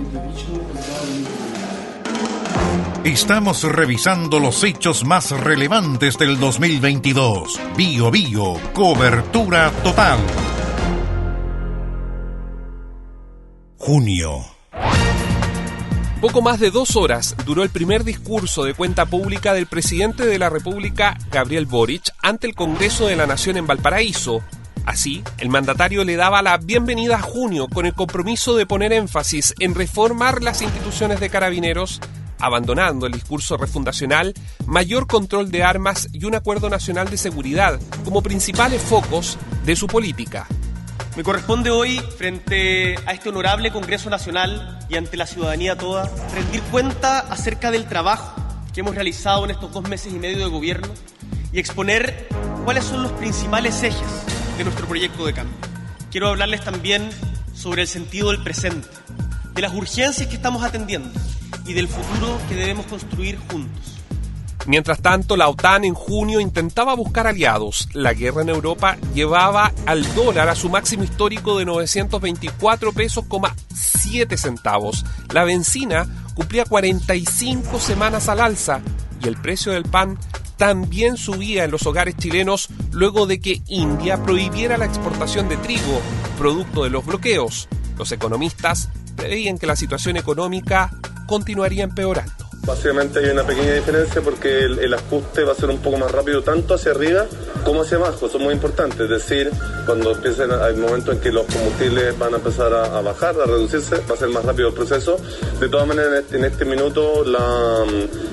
Estamos revisando los hechos más relevantes del 2022. Bio Bio, cobertura total. Junio. Poco más de 2 horas duró el primer discurso de cuenta pública del presidente de la República, Gabriel Boric, ante el Congreso de la Nación en Valparaíso. Así, el mandatario le daba la bienvenida a junio con el compromiso de poner énfasis en reformar las instituciones de Carabineros, abandonando el discurso refundacional, mayor control de armas y un acuerdo nacional de seguridad como principales focos de su política. Me corresponde hoy, frente a este honorable Congreso Nacional y ante la ciudadanía toda, rendir cuenta acerca del trabajo que hemos realizado en estos 2 meses y medio de gobierno y exponer cuáles son los principales ejes de nuestro proyecto de cambio. Quiero hablarles también sobre el sentido del presente, de las urgencias que estamos atendiendo y del futuro que debemos construir juntos. Mientras tanto, la OTAN en junio intentaba buscar aliados. La guerra en Europa llevaba al dólar a su máximo histórico de 924 pesos, 7 centavos. La benzina cumplía 45 semanas al alza y el precio del pan también subía en los hogares chilenos luego de que India prohibiera la exportación de trigo, producto de los bloqueos. Los economistas preveían que la situación económica continuaría empeorando. Básicamente hay una pequeña diferencia porque el ajuste va a ser un poco más rápido tanto hacia arriba como hacia abajo. Eso es muy importante, es decir, cuando empiecen el momento en que los combustibles van a empezar a bajar, a reducirse, va a ser más rápido el proceso. De todas maneras, en este minuto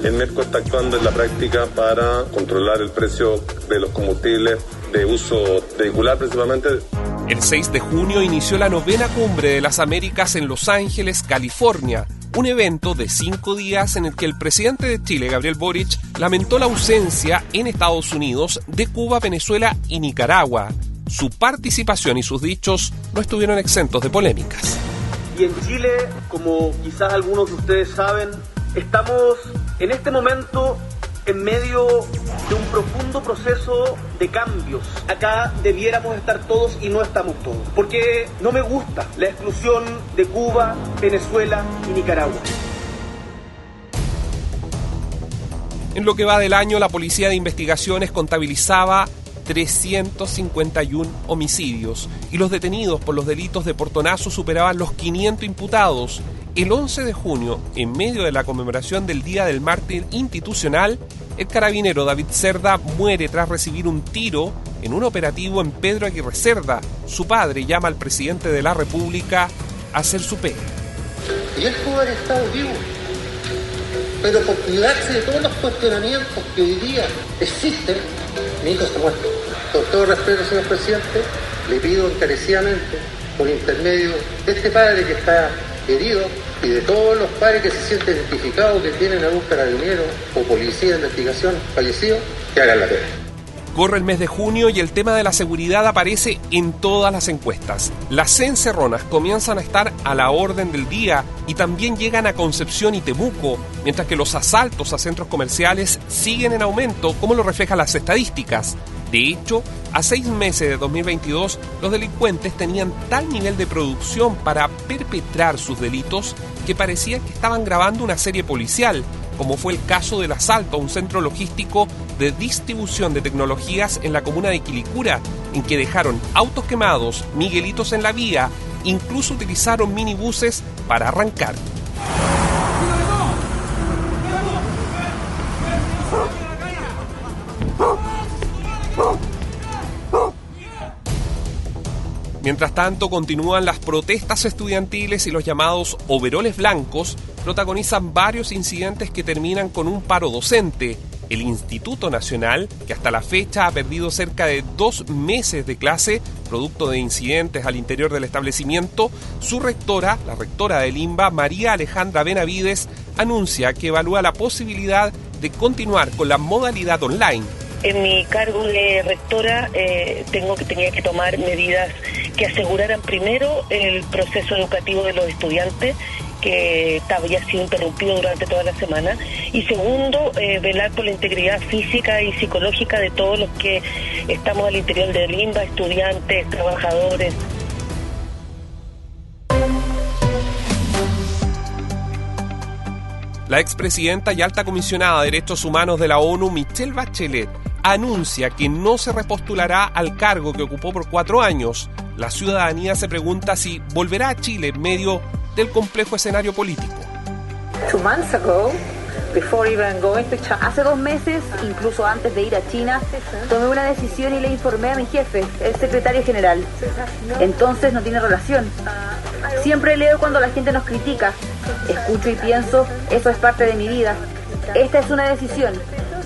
el MEPCO está actuando en la práctica para controlar el precio de los combustibles de uso vehicular principalmente. El 6 de junio inició la 9ª Cumbre de las Américas en Los Ángeles, California, un evento de 5 días en el que el presidente de Chile, Gabriel Boric, lamentó la ausencia en Estados Unidos de Cuba, Venezuela y Nicaragua. Su participación y sus dichos no estuvieron exentos de polémicas. Y en Chile, como quizás algunos de ustedes saben, estamos en este momento en medio de un profundo proceso de cambios. Acá debiéramos estar todos y no estamos todos, porque no me gusta la exclusión de Cuba, Venezuela y Nicaragua. En lo que va del año, la Policía de Investigaciones contabilizaba 351 homicidios y los detenidos por los delitos de portonazo superaban los 500 imputados. El 11 de junio, en medio de la conmemoración del Día del Mártir Institucional, el carabinero David Cerda muere tras recibir un tiro en un operativo en Pedro Aguirre Cerda. Su padre llama al presidente de la República a hacer su pega. Y él pudo haber estado vivo, pero por cuidarse de todos los cuestionamientos que hoy día existen, mi hijo se muere. Con todo respeto, señor presidente, le pido encarecidamente, por intermedio de este padre que está herido y de todos los padres que se sienten identificados que tienen algún carabinero o policía de investigación fallecido, que hagan la pena. Corre el mes de junio y el tema de la seguridad aparece en todas las encuestas. Las encerronas comienzan a estar a la orden del día y también llegan a Concepción y Temuco, mientras que los asaltos a centros comerciales siguen en aumento, como lo reflejan las estadísticas. De hecho, a 6 meses de 2022, los delincuentes tenían tal nivel de producción para perpetrar sus delitos que parecía que estaban grabando una serie policial, como fue el caso del asalto a un centro logístico de distribución de tecnologías en la comuna de Quilicura, en que dejaron autos quemados, miguelitos en la vía, incluso utilizaron minibuses para arrancar. Mientras tanto, continúan las protestas estudiantiles y los llamados overoles blancos protagonizan varios incidentes que terminan con un paro docente. El Instituto Nacional, que hasta la fecha ha perdido cerca de 2 meses de clase, producto de incidentes al interior del establecimiento, su rectora, la rectora del INBA, María Alejandra Benavides, anuncia que evalúa la posibilidad de continuar con la modalidad online. En mi cargo de rectora tenía que tomar medidas que aseguraran primero el proceso educativo de los estudiantes, que había sido interrumpido durante toda la semana, y segundo, velar por la integridad física y psicológica de todos los que estamos al interior del INBA, estudiantes, trabajadores. La expresidenta y alta comisionada de Derechos Humanos de la ONU, Michelle Bachelet, anuncia que no se repostulará al cargo que ocupó por 4 años. La ciudadanía se pregunta si volverá a Chile en medio del complejo escenario político. 2 months ago, before even going to China. Hace 2 meses, incluso antes de ir a China, tomé una decisión y le informé a mi jefe, el secretario general. Entonces no tiene relación. Siempre leo cuando la gente nos critica. Escucho y pienso, eso es parte de mi vida. Esta es una decisión.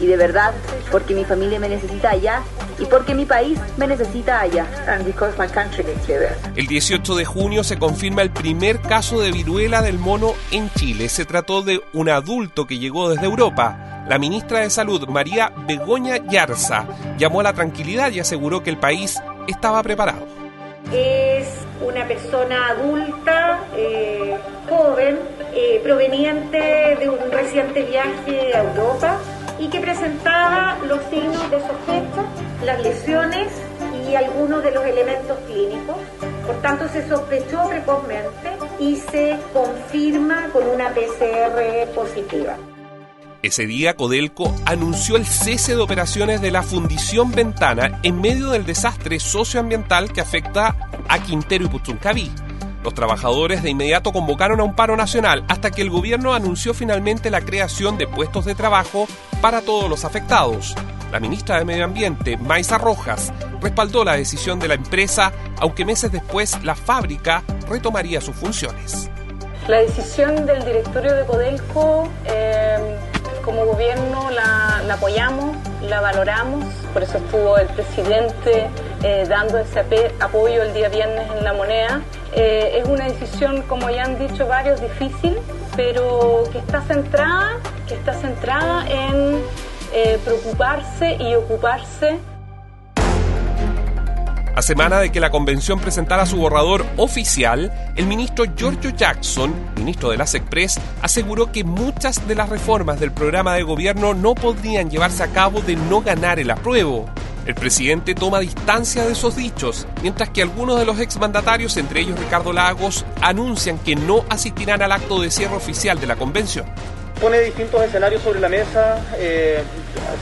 Y de verdad, porque mi familia me necesita allá y porque mi país me necesita allá. El 18 de junio se confirma el primer caso de viruela del mono en Chile. Se trató de un adulto que llegó desde Europa. La ministra de Salud, María Begoña Yarza, llamó a la tranquilidad y aseguró que el país estaba preparado. Es una persona adulta, joven, proveniente de un reciente viaje a Europa, y que presentaba los signos de sospecha, las lesiones y algunos de los elementos clínicos. Por tanto, se sospechó precozmente y se confirma con una PCR positiva. Ese día, Codelco anunció el cese de operaciones de la Fundición Ventana en medio del desastre socioambiental que afecta a Quintero y Puchuncaví. Los trabajadores de inmediato convocaron a un paro nacional hasta que el gobierno anunció finalmente la creación de puestos de trabajo para todos los afectados. La ministra de Medio Ambiente, Maysa Rojas, respaldó la decisión de la empresa, aunque meses después la fábrica retomaría sus funciones. La decisión del directorio de Codelco, como gobierno la apoyamos, la valoramos, por eso estuvo el presidente dando ese apoyo el día viernes en La Moneda. Es una decisión, como ya han dicho varios, difícil, pero que está centrada en preocuparse y ocuparse. A semana de que la convención presentara su borrador oficial, el ministro Giorgio Jackson, ministro de la SECPRES, aseguró que muchas de las reformas del programa de gobierno no podrían llevarse a cabo de no ganar el apruebo. El presidente toma distancia de esos dichos, mientras que algunos de los exmandatarios, entre ellos Ricardo Lagos, anuncian que no asistirán al acto de cierre oficial de la convención. Pone distintos escenarios sobre la mesa,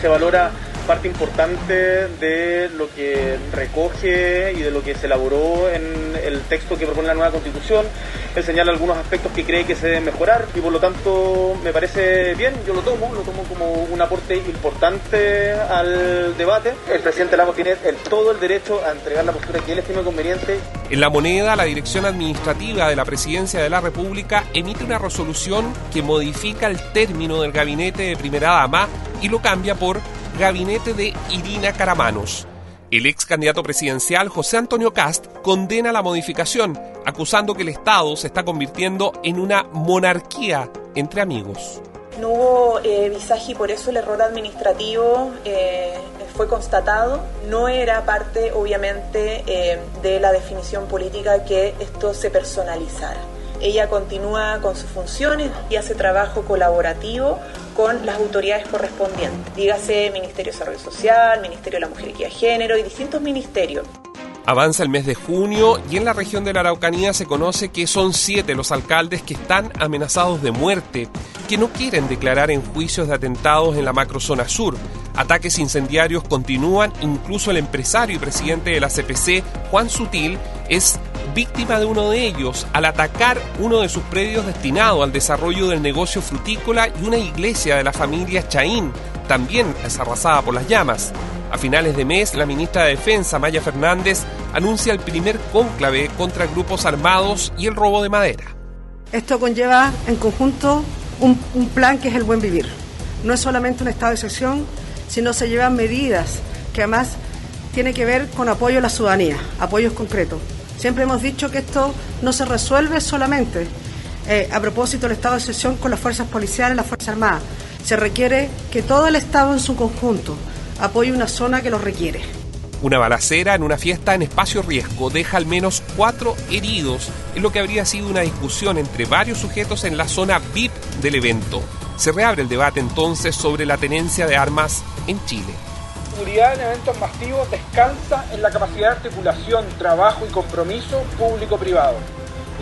se valora parte importante de lo que recoge y de lo que se elaboró en el texto que propone la nueva Constitución. Él señala algunos aspectos que cree que se deben mejorar y por lo tanto me parece bien, yo lo tomo como un aporte importante al debate. El presidente Lagos tiene todo el derecho a entregar la postura que él estime conveniente. En La Moneda, la Dirección Administrativa de la Presidencia de la República emite una resolución que modifica el término del gabinete de primera dama y lo cambia por gabinete de Irina Caramanos. El ex candidato presidencial José Antonio Kast condena la modificación, acusando que el Estado se está convirtiendo en una monarquía entre amigos. No hubo visaje y por eso el error administrativo fue constatado. No era parte, obviamente, de la definición política que esto se personalizara. Ella continúa con sus funciones y hace trabajo colaborativo con las autoridades correspondientes. Dígase Ministerio de Desarrollo Social, Ministerio de la Mujer y Equidad de Género y distintos ministerios. Avanza el mes de junio y en la región de la Araucanía se conoce que son 7 los alcaldes que están amenazados de muerte, que no quieren declarar en juicios de atentados en la macrozona sur. Ataques incendiarios continúan, incluso el empresario y presidente de la CPC, Juan Sutil, es víctima de uno de ellos al atacar uno de sus predios destinado al desarrollo del negocio frutícola y una iglesia de la familia Chaín, también es arrasada por las llamas. A finales de mes, la ministra de Defensa, Maya Fernández, anuncia el primer cónclave contra grupos armados y el robo de madera. Esto conlleva en conjunto un plan que es el buen vivir. No es solamente un estado de excepción, sino se llevan medidas que además tienen que ver con apoyo a la ciudadanía, apoyos concretos. Siempre hemos dicho que esto no se resuelve solamente a propósito del estado de excepción con las fuerzas policiales, las fuerzas armadas. Se requiere que todo el Estado en su conjunto apoye una zona que lo requiere. Una balacera en una fiesta en Espacio Riesgo deja al menos 4 heridos en lo que habría sido una discusión entre varios sujetos en la zona VIP del evento. Se reabre el debate entonces sobre la tenencia de armas en Chile. Seguridad en eventos masivos descansa en la capacidad de articulación, trabajo y compromiso público-privado.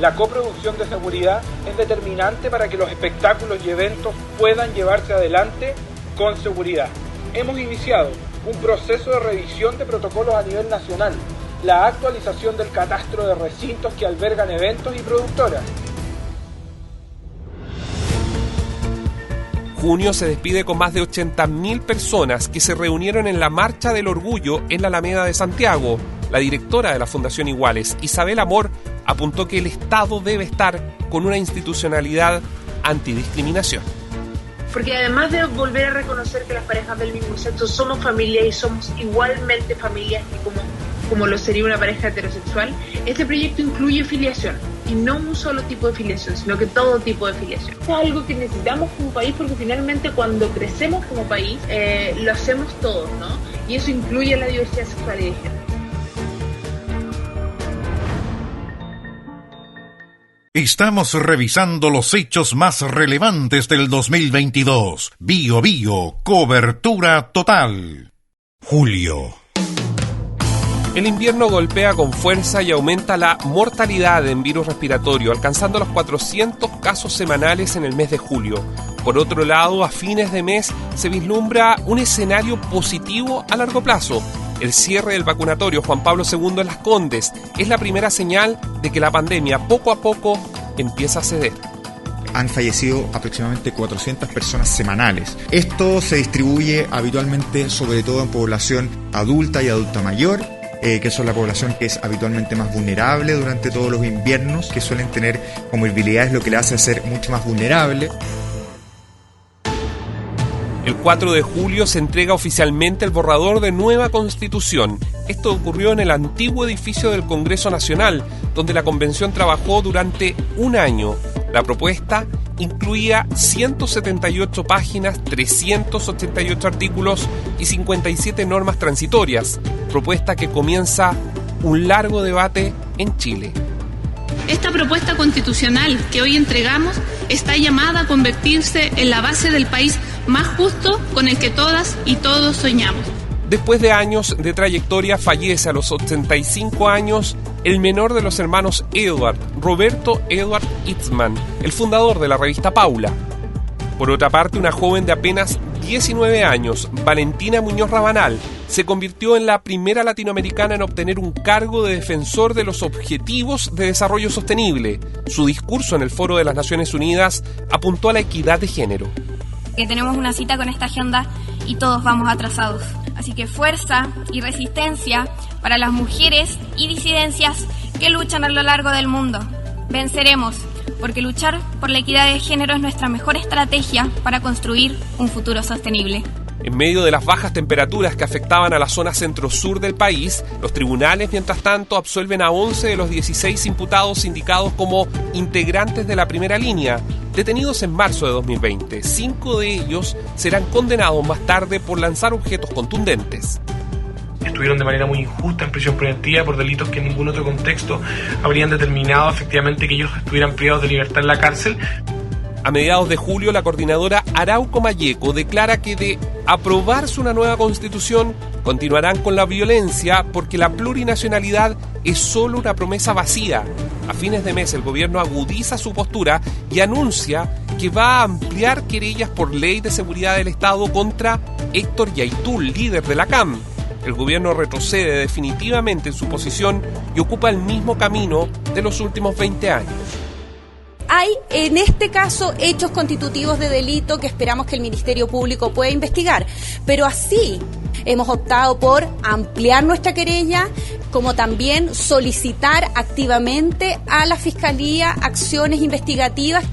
La coproducción de seguridad es determinante para que los espectáculos y eventos puedan llevarse adelante con seguridad. Hemos iniciado un proceso de revisión de protocolos a nivel nacional, la actualización del catastro de recintos que albergan eventos y productoras. Junio se despide con más de 80.000 personas que se reunieron en la Marcha del Orgullo en la Alameda de Santiago. La directora de la Fundación Iguales, Isabel Amor, apuntó que el Estado debe estar con una institucionalidad antidiscriminación. Porque además de volver a reconocer que las parejas del mismo sexo somos familias y somos igualmente familias y como lo sería una pareja heterosexual, este proyecto incluye filiación y no un solo tipo de filiación, sino que todo tipo de filiación. Es algo que necesitamos como país porque finalmente cuando crecemos como país lo hacemos todos, ¿no? Y eso incluye la diversidad sexual y de género. Estamos revisando los hechos más relevantes del 2022. Bio Bio, cobertura total. Julio. El invierno golpea con fuerza y aumenta la mortalidad en virus respiratorio, alcanzando los 400 casos semanales en el mes de julio. Por otro lado, a fines de mes se vislumbra un escenario positivo a largo plazo. El cierre del vacunatorio Juan Pablo II en Las Condes es la primera señal de que la pandemia poco a poco empieza a ceder. Han fallecido aproximadamente 400 personas semanales. Esto se distribuye habitualmente sobre todo en población adulta y adulta mayor, que son la población que es habitualmente más vulnerable durante todos los inviernos, que suelen tener comorbilidades, lo que le hace ser mucho más vulnerable. El 4 de julio se entrega oficialmente el borrador de nueva Constitución. Esto ocurrió en el antiguo edificio del Congreso Nacional, donde la Convención trabajó durante un año. La propuesta incluía 178 páginas, 388 artículos y 57 normas transitorias, propuesta que comienza un largo debate en Chile. Esta propuesta constitucional que hoy entregamos está llamada a convertirse en la base del país más justo con el que todas y todos soñamos. Después de años de trayectoria, fallece a los 85 años el menor de los hermanos Edward, Roberto Edward Itzman, el fundador de la revista Paula. Por otra parte, una joven de apenas 19 años, Valentina Muñoz Rabanal, se convirtió en la primera latinoamericana en obtener un cargo de defensor de los Objetivos de Desarrollo Sostenible. Su discurso en el Foro de las Naciones Unidas apuntó a la equidad de género. Que tenemos una cita con esta agenda y todos vamos atrasados. Así que fuerza y resistencia para las mujeres y disidencias que luchan a lo largo del mundo. Venceremos, porque luchar por la equidad de género es nuestra mejor estrategia para construir un futuro sostenible. En medio de las bajas temperaturas que afectaban a la zona centro-sur del país, los tribunales, mientras tanto, absuelven a 11 de los 16 imputados indicados como integrantes de la primera línea, detenidos en marzo de 2020. 5 de ellos serán condenados más tarde por lanzar objetos contundentes. Estuvieron de manera muy injusta en prisión preventiva por delitos que en ningún otro contexto habrían determinado efectivamente que ellos estuvieran privados de libertad en la cárcel. A mediados de julio, la coordinadora Arauco Malleco declara que de aprobarse una nueva constitución, continuarán con la violencia porque la plurinacionalidad es solo una promesa vacía. A fines de mes, el gobierno agudiza su postura y anuncia que va a ampliar querellas por ley de seguridad del Estado contra Héctor Yaitul, líder de la CAM. El gobierno retrocede definitivamente en su posición y ocupa el mismo camino de los últimos 20 años. Hay, en este caso, hechos constitutivos de delito que esperamos que el Ministerio Público pueda investigar, pero así hemos optado por ampliar nuestra querella, como también solicitar activamente a la Fiscalía acciones investigativas.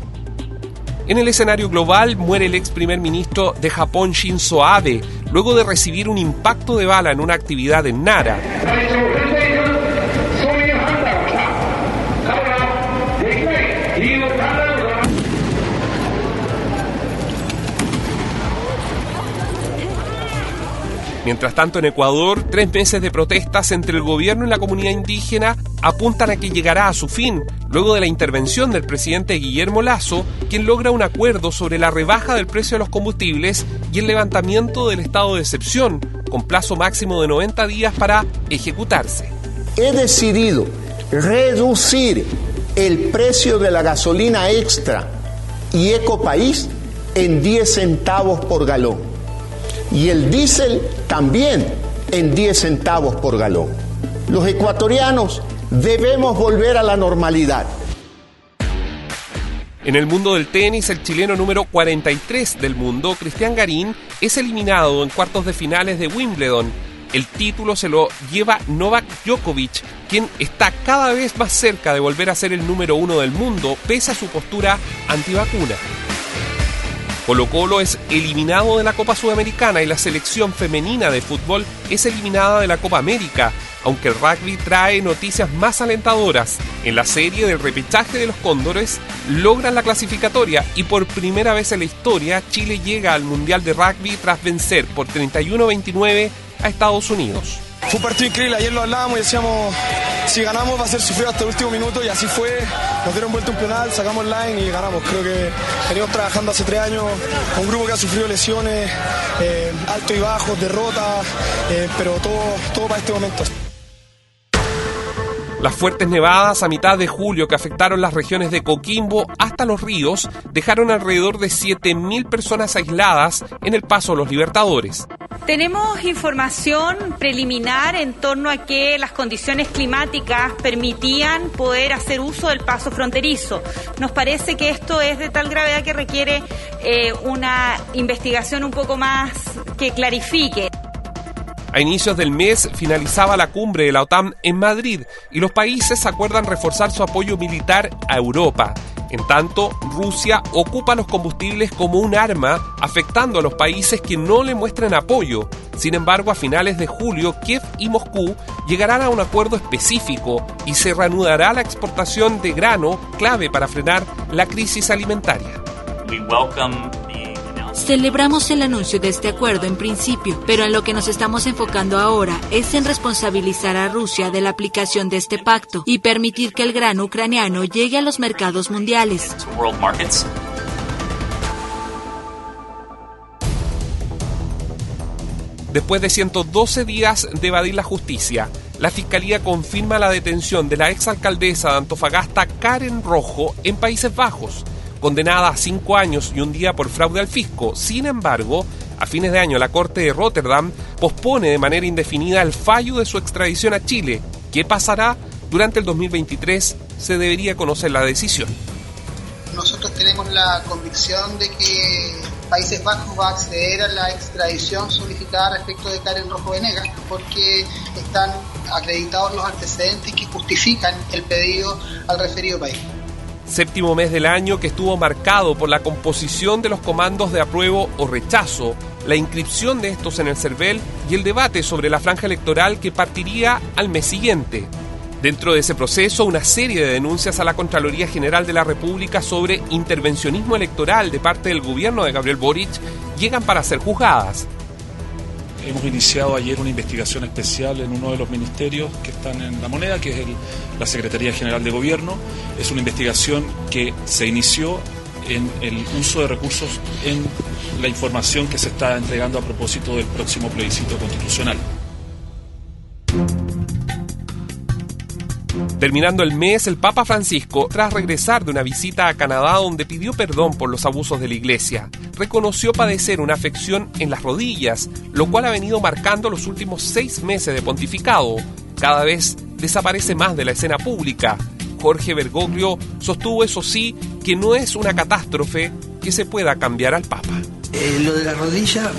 En el escenario global muere el ex primer ministro de Japón, Shinzo Abe, luego de recibir un impacto de bala en una actividad en Nara. Mientras tanto, en Ecuador, 3 meses de protestas entre el gobierno y la comunidad indígena apuntan a que llegará a su fin, luego de la intervención del presidente Guillermo Lasso, quien logra un acuerdo sobre la rebaja del precio de los combustibles y el levantamiento del estado de excepción, con plazo máximo de 90 días para ejecutarse. He decidido reducir el precio de la gasolina extra y Ecopaís en 10 centavos por galón. Y el diésel también en 10 centavos por galón. Los ecuatorianos debemos volver a la normalidad. En el mundo del tenis, el chileno número 43 del mundo, Cristian Garín, es eliminado en cuartos de finales de Wimbledon. El título se lo lleva Novak Djokovic, quien está cada vez más cerca de volver a ser el número 1 del mundo, pese a su postura antivacuna. Colo-Colo es eliminado de la Copa Sudamericana y la selección femenina de fútbol es eliminada de la Copa América, aunque el rugby trae noticias más alentadoras. En la serie del repechaje de los Cóndores logran la clasificatoria y por primera vez en la historia Chile llega al Mundial de Rugby tras vencer por 31-29 a Estados Unidos. Fue un partido increíble, ayer lo hablábamos y decíamos, si ganamos va a ser sufrido hasta el último minuto y así fue, nos dieron vuelta un penal, sacamos el line y ganamos. Creo que venimos trabajando hace 3 años, un grupo que ha sufrido lesiones, altos y bajos, derrotas, pero todo para este momento. Las fuertes nevadas a mitad de julio que afectaron las regiones de Coquimbo hasta Los Ríos dejaron alrededor de 7.000 personas aisladas en el Paso de los Libertadores. Tenemos información preliminar en torno a que las condiciones climáticas permitían poder hacer uso del paso fronterizo. Nos parece que esto es de tal gravedad que requiere una investigación un poco más que clarifique. A inicios del mes finalizaba la cumbre de la OTAN en Madrid y los países acuerdan reforzar su apoyo militar a Europa. En tanto, Rusia ocupa los combustibles como un arma, afectando a los países que no le muestren apoyo. Sin embargo, a finales de julio, Kiev y Moscú llegarán a un acuerdo específico y se reanudará la exportación de grano, clave para frenar la crisis alimentaria. Celebramos el anuncio de este acuerdo en principio, pero en lo que nos estamos enfocando ahora es en responsabilizar a Rusia de la aplicación de este pacto y permitir que el grano ucraniano llegue a los mercados mundiales. Después de 112 días de evadir la justicia, la Fiscalía confirma la detención de la exalcaldesa de Antofagasta, Karen Rojo, en Países Bajos, condenada a 5 años y un día por fraude al fisco. Sin embargo, a fines de año la Corte de Rotterdam pospone de manera indefinida el fallo de su extradición a Chile. ¿Qué pasará? Durante el 2023 se debería conocer la decisión. Nosotros tenemos la convicción de que Países Bajos va a acceder a la extradición solicitada respecto de Karen Rojo Venegas, porque están acreditados los antecedentes que justifican el pedido al referido país. Séptimo mes del año que estuvo marcado por la composición de los comandos de apruebo o rechazo, la inscripción de estos en el CERVEL y el debate sobre la franja electoral que partiría al mes siguiente. Dentro de ese proceso, una serie de denuncias a la Contraloría General de la República sobre intervencionismo electoral de parte del gobierno de Gabriel Boric llegan para ser juzgadas. Hemos iniciado ayer una investigación especial en uno de los ministerios que están en la moneda, que es la Secretaría General de Gobierno. Es una investigación que se inició en el uso de recursos en la información que se está entregando a propósito del próximo plebiscito constitucional. Terminando el mes, el Papa Francisco, tras regresar de una visita a Canadá donde pidió perdón por los abusos de la Iglesia, reconoció padecer una afección en las rodillas, lo cual ha venido marcando los últimos 6 meses de pontificado. Cada vez desaparece más de la escena pública. Jorge Bergoglio sostuvo, eso sí, que no es una catástrofe que se pueda cambiar al Papa. Lo de la rodilla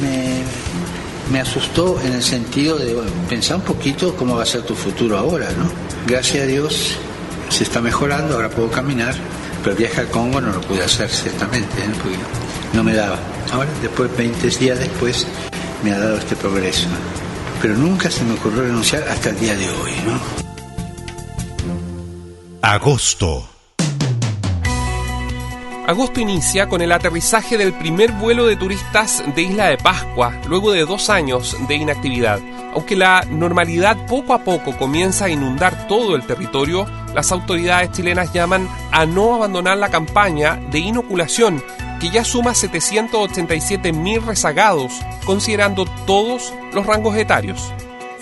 me asustó en el sentido de pensar un poquito cómo va a ser tu futuro ahora, ¿no? Gracias a Dios se está mejorando, ahora puedo caminar, pero el viaje al Congo no lo pude hacer ciertamente, ¿no? Porque no me daba. Ahora, después, 20 días después, me ha dado este progreso. Pero nunca se me ocurrió renunciar hasta el día de hoy, ¿no? Agosto. Agosto inicia con el aterrizaje del primer vuelo de turistas de Isla de Pascua, luego de 2 años de inactividad. Aunque la normalidad poco a poco comienza a inundar todo el territorio, las autoridades chilenas llaman a no abandonar la campaña de inoculación, que ya suma 787.000 rezagados, considerando todos los rangos etarios.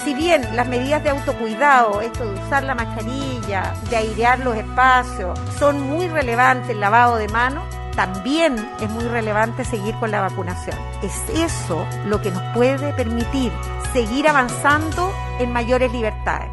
Si bien las medidas de autocuidado, esto de usar la mascarilla, de airear los espacios, son muy relevantes, el lavado de manos, también es muy relevante seguir con la vacunación. Es eso lo que nos puede permitir seguir avanzando en mayores libertades.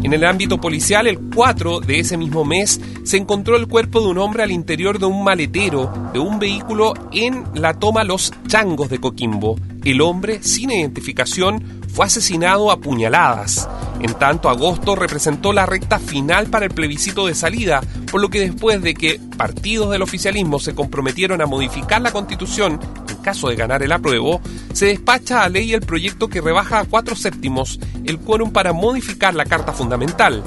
En el ámbito policial, el 4 de ese mismo mes, se encontró el cuerpo de un hombre al interior de un maletero de un vehículo en la toma Los Changos de Coquimbo. El hombre, sin identificación, fue asesinado a puñaladas. En tanto, agosto representó la recta final para el plebiscito de salida, por lo que después de que partidos del oficialismo se comprometieron a modificar la Constitución, en caso de ganar el apruebo, se despacha a ley el proyecto que rebaja a 4/7 el quórum para modificar la Carta Fundamental.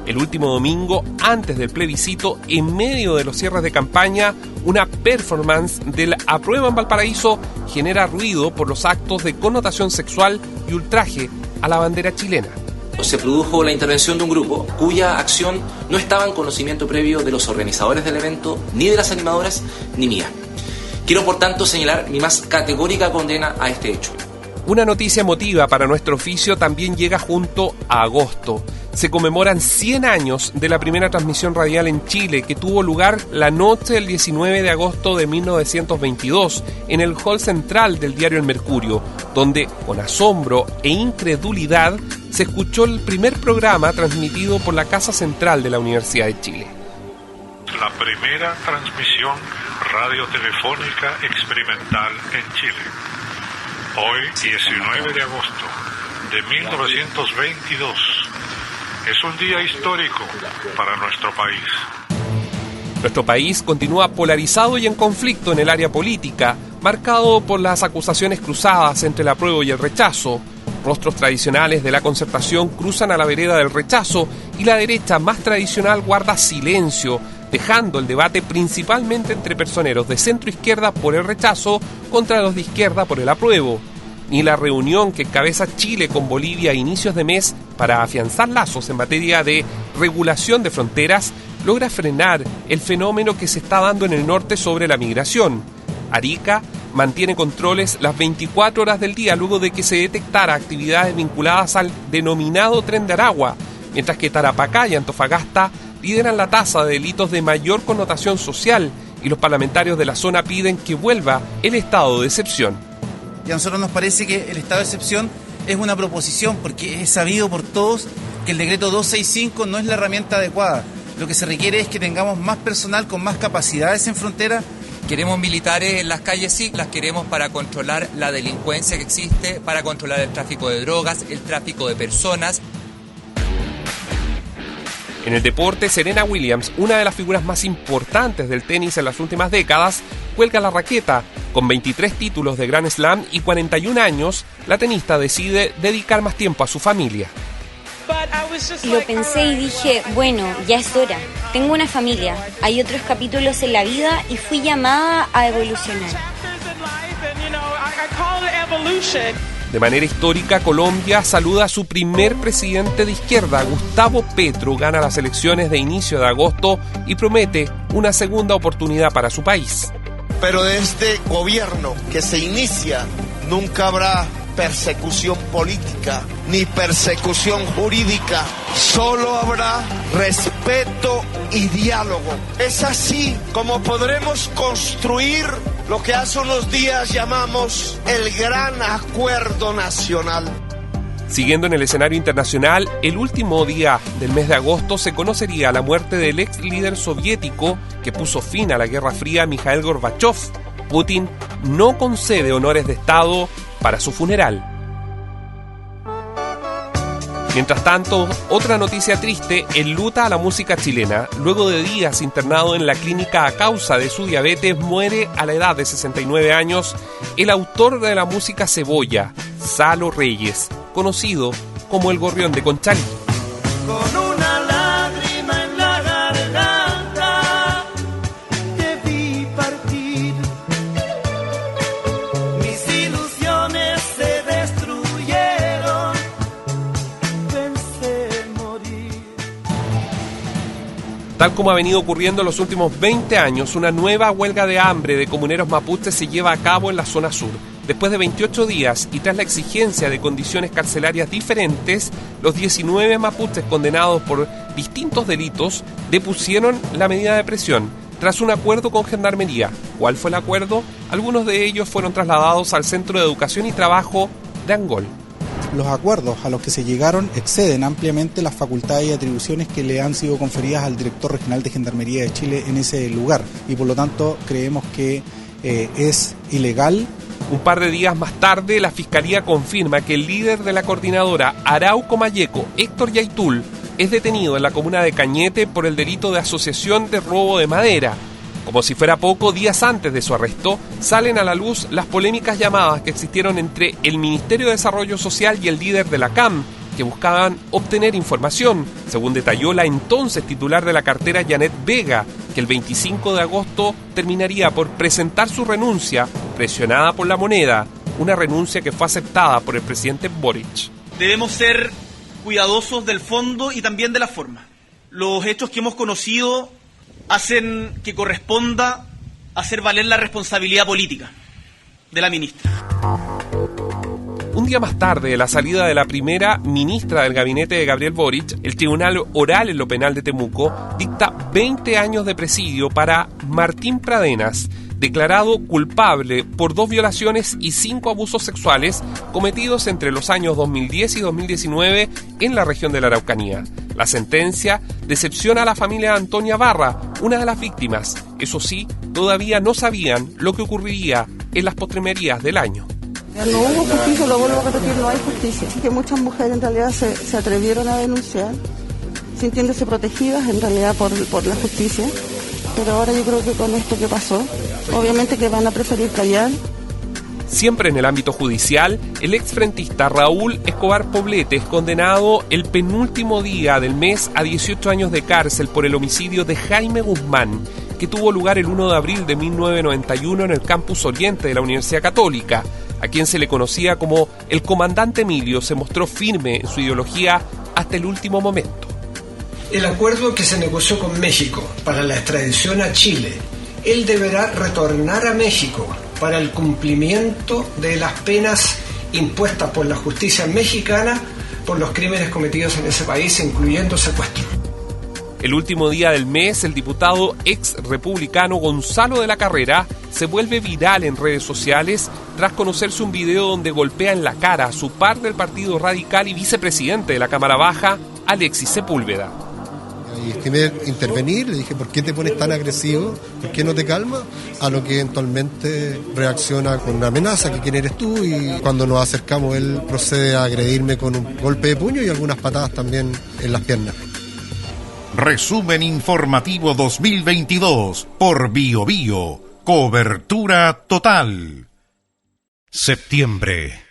El último domingo, antes del plebiscito, en medio de los cierres de campaña, una performance del apruebo en Valparaíso genera ruido por los actos de connotación sexual y ultraje a la bandera chilena. Se produjo la intervención de un grupo cuya acción no estaba en conocimiento previo de los organizadores del evento, ni de las animadoras, ni mía. Quiero, por tanto, señalar mi más categórica condena a este hecho. Una noticia emotiva para nuestro oficio también llega junto a agosto. Se conmemoran 100 años de la primera transmisión radial en Chile, que tuvo lugar la noche del 19 de agosto de 1922 en el hall central del diario El Mercurio, donde, con asombro e incredulidad, se escuchó el primer programa transmitido por la Casa Central de la Universidad de Chile. La primera transmisión radiotelefónica experimental en Chile. Hoy, 19 de agosto de 1922, es un día histórico para nuestro país. Nuestro país continúa polarizado y en conflicto en el área política, marcado por las acusaciones cruzadas entre el apruebo y el rechazo. Rostros tradicionales de la Concertación cruzan a la vereda del rechazo y la derecha más tradicional guarda silencio, dejando el debate principalmente entre personeros de centro-izquierda por el rechazo contra los de izquierda por el apruebo. Ni la reunión que encabeza Chile con Bolivia a inicios de mes para afianzar lazos en materia de regulación de fronteras logra frenar el fenómeno que se está dando en el norte sobre la migración. Arica mantiene controles las 24 horas del día luego de que se detectara actividades vinculadas al denominado Tren de Aragua, mientras que Tarapacá y Antofagasta lideran la tasa de delitos de mayor connotación social y los parlamentarios de la zona piden que vuelva el estado de excepción. Y a nosotros nos parece que el estado de excepción es una proposición porque es sabido por todos que el decreto 265 no es la herramienta adecuada. Lo que se requiere es que tengamos más personal con más capacidades en frontera. Queremos militares en las calles, sí, las queremos para controlar la delincuencia que existe, para controlar el tráfico de drogas, el tráfico de personas. En el deporte, Serena Williams, una de las figuras más importantes del tenis en las últimas décadas, cuelga la raqueta. Con 23 títulos de Grand Slam y 41 años, la tenista decide dedicar más tiempo a su familia. Lo pensé y dije, bueno, ya es hora. Tengo una familia, hay otros capítulos en la vida y fui llamada a evolucionar. De manera histórica, Colombia saluda a su primer presidente de izquierda. Gustavo Petro gana las elecciones de inicio de agosto y promete una segunda oportunidad para su país. Pero de este gobierno que se inicia nunca habrá persecución política ni persecución jurídica, solo habrá respeto y diálogo. Es así como podremos construir lo que hace unos días llamamos el Gran Acuerdo Nacional. Siguiendo en el escenario internacional, el último día del mes de agosto se conocería la muerte del ex líder soviético que puso fin a la Guerra Fría, Mikhail Gorbachev. Putin no concede honores de Estado para su funeral. Mientras tanto, otra noticia triste enluta a la música chilena. Luego de días internado en la clínica a causa de su diabetes, muere a la edad de 69 años el autor de la música Cebolla, Salo Reyes, conocido como el Gorrión de Conchalí. Con una lágrima en la garganta te vi partir. Mis ilusiones se destruyeron. Pensé morir. Tal como ha venido ocurriendo en los últimos 20 años, una nueva huelga de hambre de comuneros mapuches se lleva a cabo en la zona sur. Después de 28 días y tras la exigencia de condiciones carcelarias diferentes, los 19 mapuches condenados por distintos delitos depusieron la medida de presión tras un acuerdo con Gendarmería. ¿Cuál fue el acuerdo? Algunos de ellos fueron trasladados al Centro de Educación y Trabajo de Angol. Los acuerdos a los que se llegaron exceden ampliamente las facultades y atribuciones que le han sido conferidas al director regional de Gendarmería de Chile en ese lugar y por lo tanto creemos que es ilegal. Un par de días más tarde, la Fiscalía confirma que el líder de la coordinadora, Arauco Mayeco, Héctor Yaitul, es detenido en la comuna de Cañete por el delito de asociación de robo de madera. Como si fuera poco, días antes de su arresto, salen a la luz las polémicas llamadas que existieron entre el Ministerio de Desarrollo Social y el líder de la CAM, que buscaban obtener información, según detalló la entonces titular de la cartera, Janet Vega, que el 25 de agosto terminaría por presentar su renuncia, presionada por la moneda, una renuncia que fue aceptada por el presidente Boric. Debemos ser cuidadosos del fondo y también de la forma. Los hechos que hemos conocido hacen que corresponda hacer valer la responsabilidad política de la ministra. Un día más tarde de la salida de la primera ministra del gabinete de Gabriel Boric, el Tribunal Oral en lo Penal de Temuco dicta 20 años de presidio para Martín Pradenas, declarado culpable por 2 violaciones y 5 abusos sexuales cometidos entre los años 2010 y 2019 en la región de la Araucanía. La sentencia decepciona a la familia de Antonia Barra, una de las víctimas. Eso sí, todavía no sabían lo que ocurriría en las postrimerías del año. No hubo justicia, lo vuelvo a repetir, no hay justicia. Así que muchas mujeres en realidad se atrevieron a denunciar, sintiéndose protegidas en realidad por la justicia. Pero ahora yo creo que con esto que pasó, obviamente que van a preferir callar. Siempre en el ámbito judicial, el exfrentista Raúl Escobar Poblete es condenado el penúltimo día del mes a 18 años de cárcel por el homicidio de Jaime Guzmán, que tuvo lugar el 1 de abril de 1991 en el campus Oriente de la Universidad Católica. A quien se le conocía como el comandante Emilio, se mostró firme en su ideología hasta el último momento. El acuerdo que se negoció con México para la extradición a Chile, él deberá retornar a México para el cumplimiento de las penas impuestas por la justicia mexicana por los crímenes cometidos en ese país, incluyendo secuestro. El último día del mes, el diputado ex republicano Gonzalo de la Carrera se vuelve viral en redes sociales tras conocerse un video donde golpea en la cara a su par del Partido Radical y vicepresidente de la Cámara Baja, Alexis Sepúlveda. Y estimé intervenir, le dije, ¿por qué te pones tan agresivo? ¿Por qué no te calmas? A lo que eventualmente reacciona con una amenaza, que quién eres tú, y cuando nos acercamos él procede a agredirme con un golpe de puño y algunas patadas también en las piernas. Resumen informativo 2022 por BioBio. Cobertura total. Septiembre.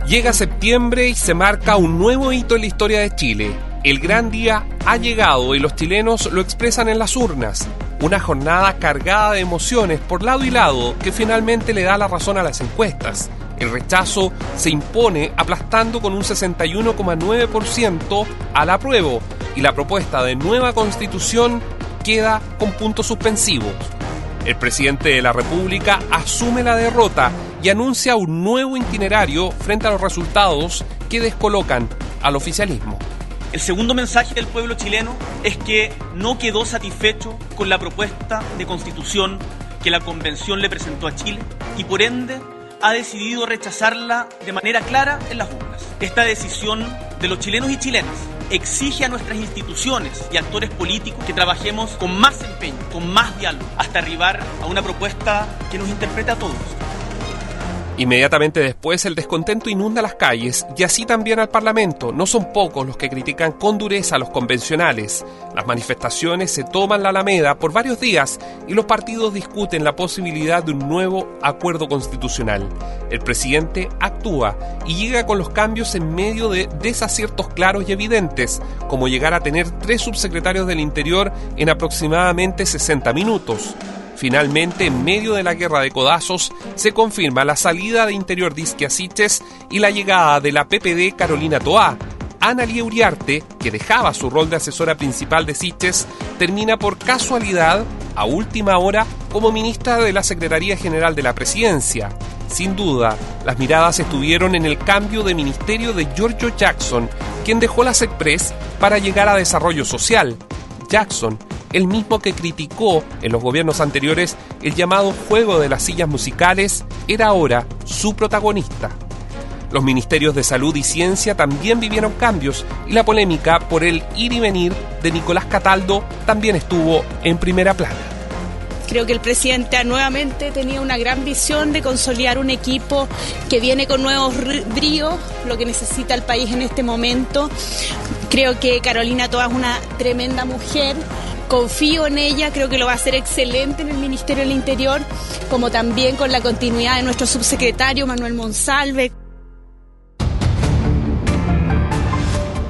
Llega septiembre y se marca un nuevo hito en la historia de Chile. El gran día ha llegado y los chilenos lo expresan en las urnas. Una jornada cargada de emociones por lado y lado que finalmente le da la razón a las encuestas. El rechazo se impone aplastando con un 61,9% al apruebo y la propuesta de nueva constitución queda con puntos suspensivos. El presidente de la República asume la derrota y anuncia un nuevo itinerario frente a los resultados que descolocan al oficialismo. El segundo mensaje del pueblo chileno es que no quedó satisfecho con la propuesta de constitución que la Convención le presentó a Chile y por ende ha decidido rechazarla de manera clara en las urnas. Esta decisión de los chilenos y chilenas exige a nuestras instituciones y actores políticos que trabajemos con más empeño, con más diálogo, hasta arribar a una propuesta que nos interprete a todos. Inmediatamente después, el descontento inunda las calles y así también al Parlamento. No son pocos los que critican con dureza a los convencionales. Las manifestaciones se toman la Alameda por varios días y los partidos discuten la posibilidad de un nuevo acuerdo constitucional. El presidente actúa y llega con los cambios en medio de desaciertos claros y evidentes, como llegar a tener 3 subsecretarios del Interior en aproximadamente 60 minutos. Finalmente, en medio de la guerra de codazos, se confirma la salida de Interior de Isquia Siches y la llegada de la PPD Carolina Toá. Analía Uriarte, que dejaba su rol de asesora principal de Siches, termina por casualidad, a última hora, como ministra de la Secretaría General de la Presidencia. Sin duda, las miradas estuvieron en el cambio de ministerio de Giorgio Jackson, quien dejó la SECPRES para llegar a Desarrollo Social. Jackson, el mismo que criticó en los gobiernos anteriores el llamado juego de las sillas musicales, era ahora su protagonista. Los ministerios de Salud y Ciencia también vivieron cambios y la polémica por el ir y venir de Nicolás Cataldo también estuvo en primera plana. Creo que el presidente nuevamente tenía una gran visión de consolidar un equipo que viene con nuevos bríos, lo que necesita el país en este momento. Creo que Carolina Toá es una tremenda mujer. Confío en ella, creo que lo va a hacer excelente en el Ministerio del Interior, como también con la continuidad de nuestro subsecretario Manuel Monsalve.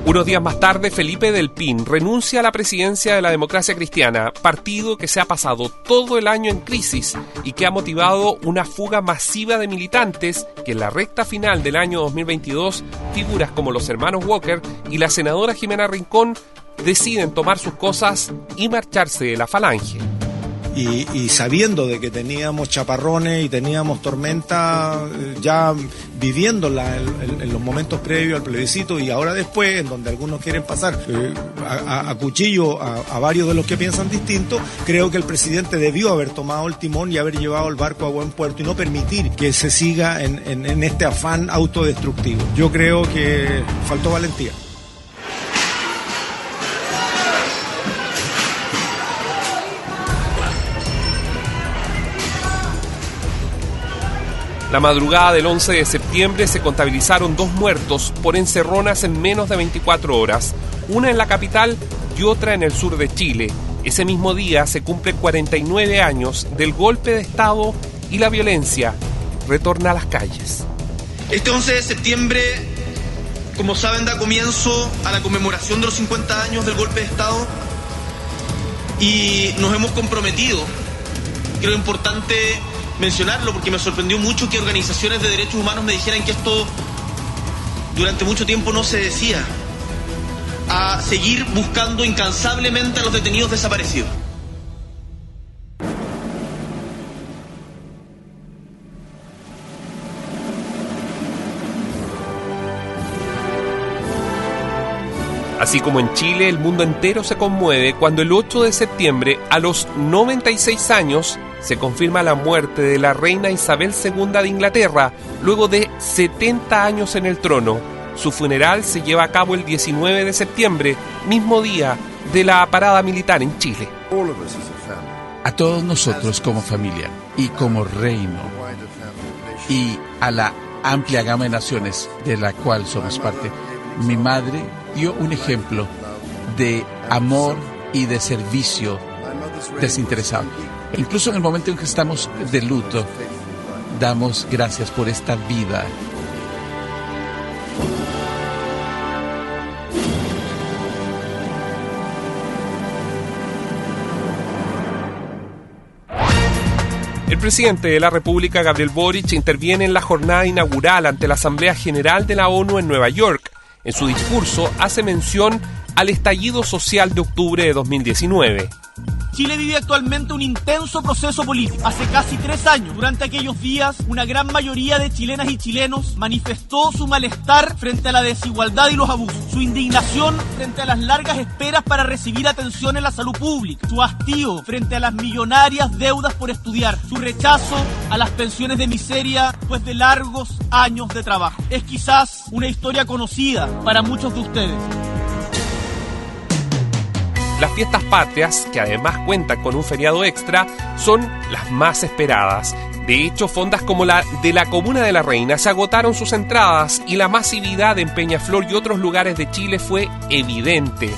Unos días más tarde, Felipe Del Pin renuncia a la presidencia de la Democracia Cristiana, partido que se ha pasado todo el año en crisis y que ha motivado una fuga masiva de militantes que en la recta final del año 2022, figuras como los hermanos Walker y la senadora Jimena Rincón deciden tomar sus cosas y marcharse de la Falange. y sabiendo de que teníamos chaparrones y teníamos tormenta ya viviéndola en los momentos previos al plebiscito y ahora después, en donde algunos quieren pasar a cuchillo a varios de los que piensan distinto, creo que el presidente debió haber tomado el timón y haber llevado el barco a buen puerto y no permitir que se siga en este afán autodestructivo. Yo creo que faltó valentía. La madrugada del 11 de septiembre se contabilizaron 2 muertos por encerronas en menos de 24 horas, una en la capital y otra en el sur de Chile. Ese mismo día se cumplen 49 años del golpe de Estado y la violencia retorna a las calles. Este 11 de septiembre, como saben, da comienzo a la conmemoración de los 50 años del golpe de Estado y nos hemos comprometido, creo importante mencionarlo porque me sorprendió mucho que organizaciones de derechos humanos me dijeran que esto durante mucho tiempo no se decía, a seguir buscando incansablemente a los detenidos desaparecidos. Así como en Chile, el mundo entero se conmueve cuando el 8 de septiembre, a los 96 años, se confirma la muerte de la reina Isabel II de Inglaterra, luego de 70 años en el trono. Su funeral se lleva a cabo el 19 de septiembre, mismo día de la parada militar en Chile. A todos nosotros como familia y como reino y a la amplia gama de naciones de la cual somos parte, mi madre dio un ejemplo de amor y de servicio desinteresado. Incluso en el momento en que estamos de luto, damos gracias por esta vida. El presidente de la República, Gabriel Boric, interviene en la jornada inaugural ante la Asamblea General de la ONU en Nueva York. En su discurso hace mención al estallido social de octubre de 2019. Chile vive actualmente un intenso proceso político. Hace casi 3 años, durante aquellos días, una gran mayoría de chilenas y chilenos manifestó su malestar frente a la desigualdad y los abusos, su indignación frente a las largas esperas para recibir atención en la salud pública, su hastío frente a las millonarias deudas por estudiar, su rechazo a las pensiones de miseria después de largos años de trabajo. Es quizás una historia conocida para muchos de ustedes. Las fiestas patrias, que además cuentan con un feriado extra, son las más esperadas. De hecho, fondas como la de la Comuna de la Reina se agotaron sus entradas y la masividad en Peñaflor y otros lugares de Chile fue evidente.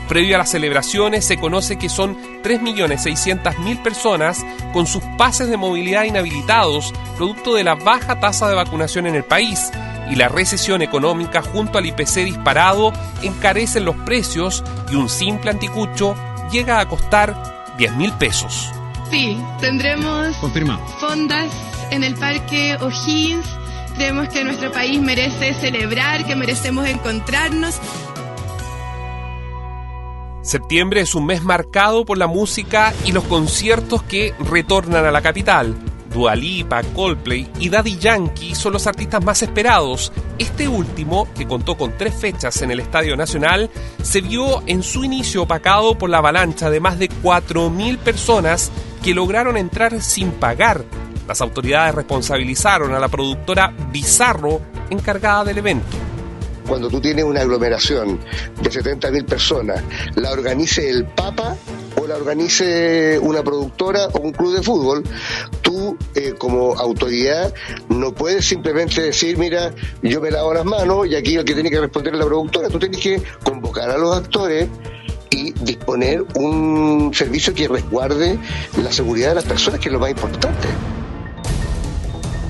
Previo a las celebraciones se conoce que son 3.600.000 personas con sus pases de movilidad inhabilitados, producto de la baja tasa de vacunación en el país. Y la recesión económica junto al IPC disparado encarecen los precios y un simple anticucho llega a costar 10.000 pesos. Sí, tendremos fondas en el Parque O'Higgins. Creemos que nuestro país merece celebrar, que merecemos encontrarnos. Septiembre es un mes marcado por la música y los conciertos que retornan a la capital. Dua Lipa, Coldplay y Daddy Yankee son los artistas más esperados. Este último, que contó con 3 fechas en el Estadio Nacional, se vio en su inicio opacado por la avalancha de más de 4.000 personas que lograron entrar sin pagar. Las autoridades responsabilizaron a la productora Bizarro, encargada del evento. Cuando tú tienes una aglomeración de 70.000 personas, la organice el Papa o la organice una productora o un club de fútbol, tú como autoridad no puedes simplemente decir, mira, yo me lavo las manos y aquí el que tiene que responder es la productora. Tú tienes que convocar a los actores y disponer un servicio que resguarde la seguridad de las personas, que es lo más importante.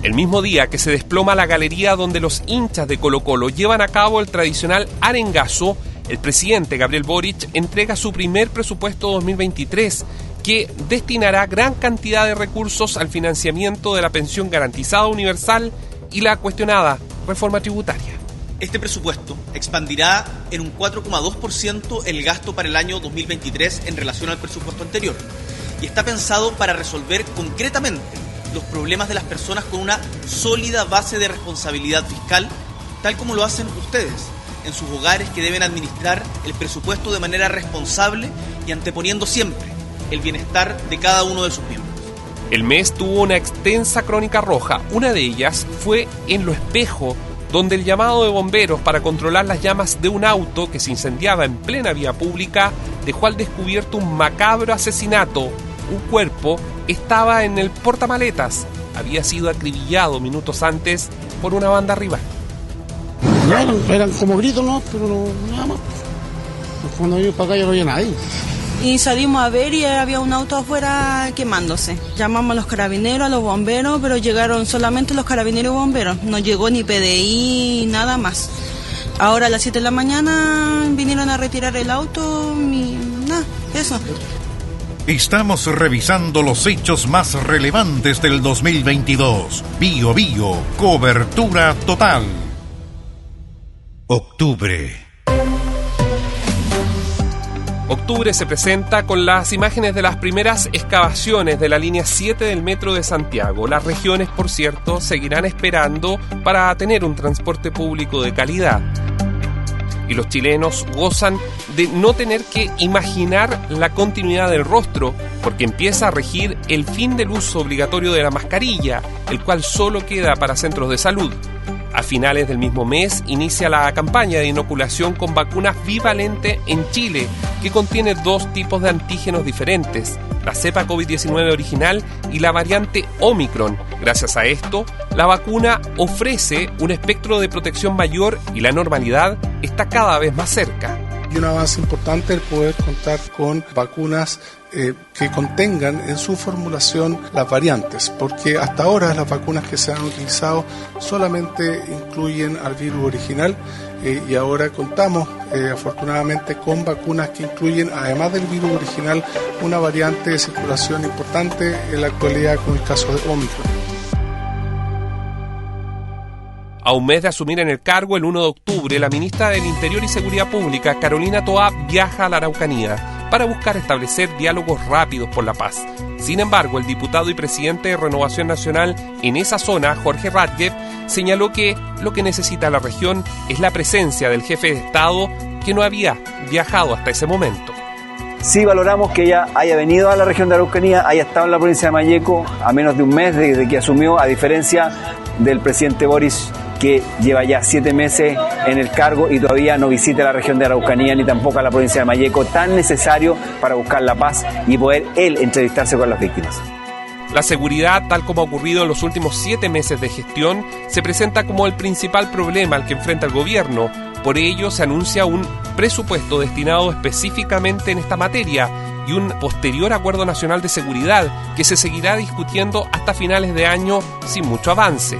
El mismo día que se desploma la galería donde los hinchas de Colo-Colo llevan a cabo el tradicional arengazo, el presidente Gabriel Boric entrega su primer presupuesto 2023, que destinará gran cantidad de recursos al financiamiento de la pensión garantizada universal y la cuestionada reforma tributaria. Este presupuesto expandirá en un 4,2% el gasto para el año 2023 en relación al presupuesto anterior. y está pensado para resolver concretamente los problemas de las personas con una sólida base de responsabilidad fiscal, tal como lo hacen ustedes en sus hogares, que deben administrar el presupuesto de manera responsable y anteponiendo siempre el bienestar de cada uno de sus miembros. El mes tuvo una extensa crónica roja. Una de ellas fue en Lo Espejo, donde el llamado de bomberos para controlar las llamas de un auto que se incendiaba en plena vía pública dejó al descubierto un macabro asesinato. Un cuerpo estaba en el portamaletas. Había sido acribillado minutos antes por una banda rival. No, eran como gritos, ¿no? Pero no, nada más. Cuando vimos para acá ya no había nadie. Y salimos a ver y había un auto afuera quemándose. Llamamos a los carabineros, a los bomberos, pero llegaron solamente los carabineros y bomberos. No llegó ni PDI, nada más. Ahora a las 7 de la mañana vinieron a retirar el auto y nada, eso. Estamos revisando los hechos más relevantes del 2022. Bío Bío, cobertura total. Octubre. Octubre se presenta con las imágenes de las primeras excavaciones de la línea 7 del Metro de Santiago. Las regiones, por cierto, seguirán esperando para tener un transporte público de calidad. Y los chilenos gozan de no tener que imaginar la continuidad del rostro, porque empieza a regir el fin del uso obligatorio de la mascarilla, el cual solo queda para centros de salud. A finales del mismo mes inicia la campaña de inoculación con vacunas bivalente en Chile, que contiene dos tipos de antígenos diferentes, la cepa COVID-19 original y la variante Omicron. Gracias a esto, la vacuna ofrece un espectro de protección mayor y la normalidad está cada vez más cerca. Y un avance importante el poder contar con vacunas que contengan en su formulación las variantes, porque hasta ahora las vacunas que se han utilizado solamente incluyen al virus original y ahora contamos afortunadamente con vacunas que incluyen, además del virus original, una variante de circulación importante en la actualidad con el caso de Omicron. A un mes de asumir en el cargo, el 1 de octubre, la ministra del Interior y Seguridad Pública, Carolina Toá, viaja a la Araucanía para buscar establecer diálogos rápidos por la paz. Sin embargo, el diputado y presidente de Renovación Nacional en esa zona, Jorge Ratjev, señaló que lo que necesita la región es la presencia del jefe de Estado, que no había viajado hasta ese momento. Sí valoramos que ella haya venido a la región de Araucanía, haya estado en la provincia de Malleco a menos de un mes desde que asumió, a diferencia del presidente Boris, que lleva ya 7 meses en el cargo y todavía no visita la región de Araucanía ni tampoco a la provincia de Malleco, tan necesario para buscar la paz y poder él entrevistarse con las víctimas. La seguridad, tal como ha ocurrido en los últimos 7 meses de gestión, se presenta como el principal problema al que enfrenta el gobierno. Por ello, se anuncia un presupuesto destinado específicamente en esta materia y un posterior acuerdo nacional de seguridad que se seguirá discutiendo hasta finales de año sin mucho avance.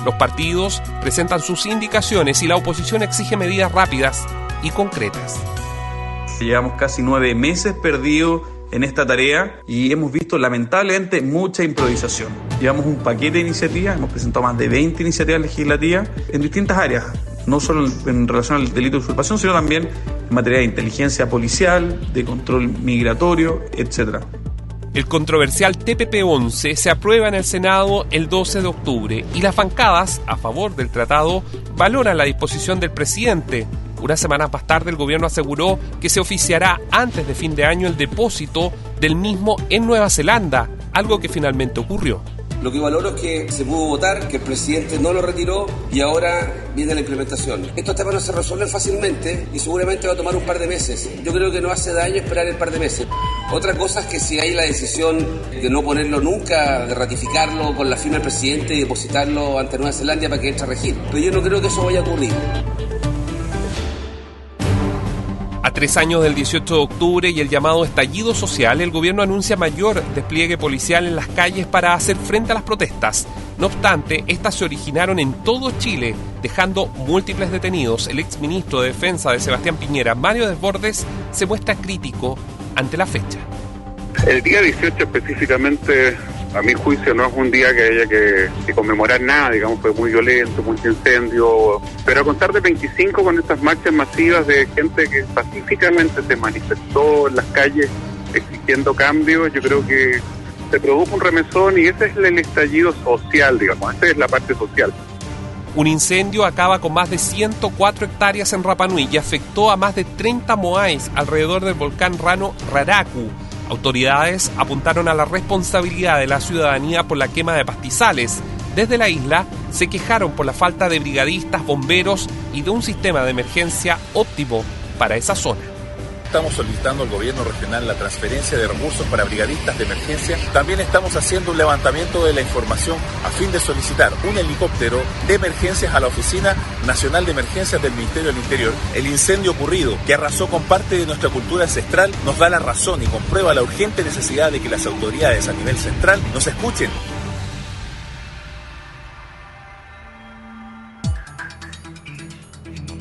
Los partidos presentan sus indicaciones y la oposición exige medidas rápidas y concretas. Llevamos casi 9 meses perdidos en esta tarea y hemos visto lamentablemente mucha improvisación. Llevamos un paquete de iniciativas, hemos presentado más de 20 iniciativas legislativas en distintas áreas, no solo en relación al delito de usurpación, sino también en materia de inteligencia policial, de control migratorio, etc. El controversial TPP-11 se aprueba en el Senado el 12 de octubre y las bancadas a favor del tratado valoran la disposición del presidente. Unas semanas más tarde el gobierno aseguró que se oficiará antes de fin de año el depósito del mismo en Nueva Zelanda, algo que finalmente ocurrió. Lo que valoro es que se pudo votar, que el presidente no lo retiró y ahora viene la implementación. Estos temas no se resuelven fácilmente y seguramente va a tomar un par de meses. Yo creo que no hace daño esperar el par de meses. Otra cosa es que si hay la decisión de no ponerlo nunca, de ratificarlo con la firma del presidente y depositarlo ante Nueva Zelanda para que entre a regir. Pero yo no creo que eso vaya a ocurrir. A 3 años del 18 de octubre y el llamado estallido social, el gobierno anuncia mayor despliegue policial en las calles para hacer frente a las protestas. No obstante, estas se originaron en todo Chile, dejando múltiples detenidos. El exministro de Defensa de Sebastián Piñera, Mario Desbordes, se muestra crítico ante la fecha. El día 18 específicamente, a mi juicio, no es un día que haya que conmemorar nada, digamos, fue muy violento, mucho incendio, pero a contar de 25 con estas marchas masivas de gente que pacíficamente se manifestó en las calles, exigiendo cambios, yo creo que se produjo un remesón y ese es el estallido social, digamos, esa es la parte social. Un incendio acaba con más de 104 hectáreas en Rapa Nui y afectó a más de 30 moais alrededor del volcán Rano Raraku. Autoridades apuntaron a la responsabilidad de la ciudadanía por la quema de pastizales. Desde la isla se quejaron por la falta de brigadistas, bomberos y de un sistema de emergencia óptimo para esa zona. Estamos solicitando al gobierno regional la transferencia de recursos para brigadistas de emergencia. También estamos haciendo un levantamiento de la información a fin de solicitar un helicóptero de emergencias a la Oficina Nacional de Emergencias del Ministerio del Interior. El incendio ocurrido, que arrasó con parte de nuestra cultura ancestral, nos da la razón y comprueba la urgente necesidad de que las autoridades a nivel central nos escuchen.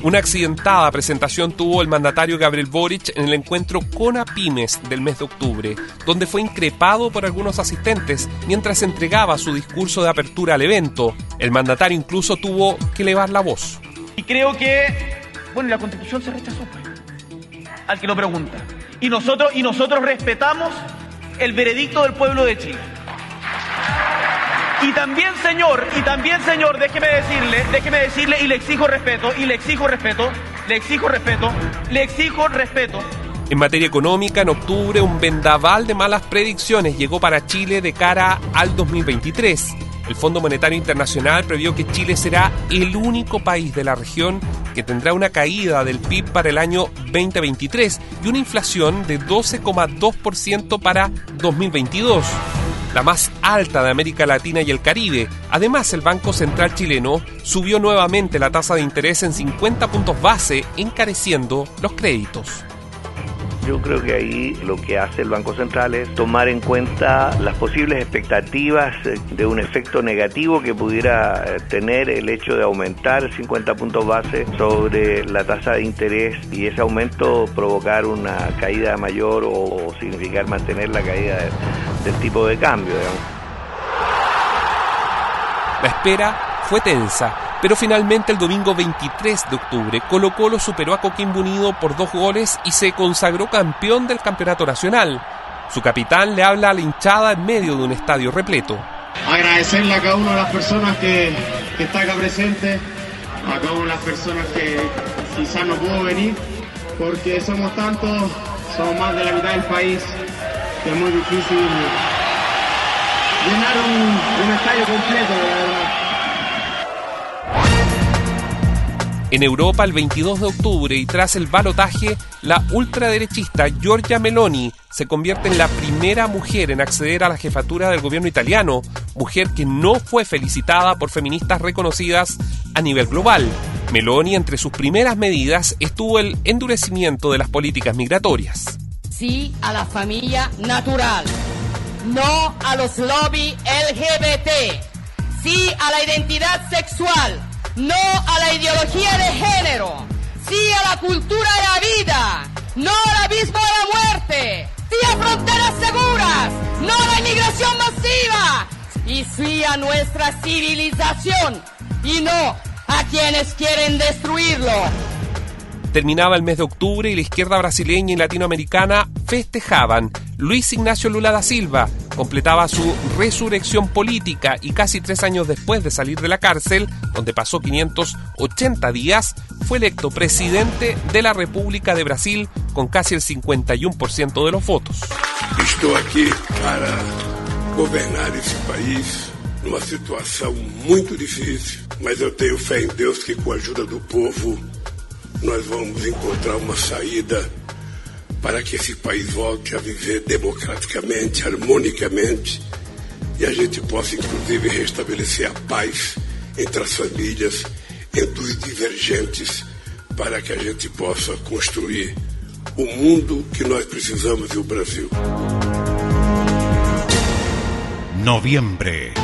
Una accidentada presentación tuvo el mandatario Gabriel Boric en el encuentro CONAPYMES del mes de octubre, donde fue increpado por algunos asistentes mientras entregaba su discurso de apertura al evento. El mandatario incluso tuvo que elevar la voz. Y creo que, la Constitución se rechazó, al que lo pregunta. Y nosotros respetamos el veredicto del pueblo de Chile. Y también, señor, déjeme decirle, y le exijo respeto. En materia económica, en octubre, un vendaval de malas predicciones llegó para Chile de cara al 2023. El Fondo Monetario Internacional previó que Chile será el único país de la región que tendrá una caída del PIB para el año 2023 y una inflación de 12,2% para 2022. La más alta de América Latina y el Caribe. Además, el Banco Central chileno subió nuevamente la tasa de interés en 50 puntos base, encareciendo los créditos. Yo creo que ahí lo que hace el Banco Central es tomar en cuenta las posibles expectativas de un efecto negativo que pudiera tener el hecho de aumentar 50 puntos base sobre la tasa de interés y ese aumento provocar una caída mayor o significar mantener la caída del tipo de cambio, digamos. La espera fue tensa, pero finalmente el domingo 23 de octubre Colo-Colo superó a Coquimbo Unido por 2 goles y se consagró campeón del campeonato nacional. Su capitán le habla a la hinchada en medio de un estadio repleto. Agradecerle a cada una de las personas que está acá presente, a cada una de las personas que quizás no pudo venir, porque somos tantos, somos más de la mitad del país, que es muy difícil llenar un estadio completo, de verdad. En Europa, el 22 de octubre y tras el balotaje, la ultraderechista Giorgia Meloni se convierte en la primera mujer en acceder a la jefatura del gobierno italiano, mujer que no fue felicitada por feministas reconocidas a nivel global. Meloni, entre sus primeras medidas, estuvo el endurecimiento de las políticas migratorias. Sí a la familia natural, no a los lobbies LGBT, sí a la identidad sexual, no a la ideología de género, sí a la cultura de la vida, no al abismo de la muerte, sí a fronteras seguras, no a la inmigración masiva, y sí a nuestra civilización, y no a quienes quieren destruirlo. Terminaba el mes de octubre y la izquierda brasileña y latinoamericana festejaban. Luis Ignacio Lula da Silva completaba su resurrección política y casi 3 años después de salir de la cárcel, donde pasó 580 días, fue electo presidente de la República de Brasil con casi el 51% de los votos. Estou aqui para governar esse país numa situação muito difícil, mas eu tenho fé em Deus que com a ajuda do povo nós vamos encontrar uma saída para que esse país volte a viver democraticamente, harmonicamente e a gente possa inclusive restabelecer a paz entre as famílias, entre os divergentes, para que a gente possa construir o mundo que nós precisamos e o Brasil. Noviembre.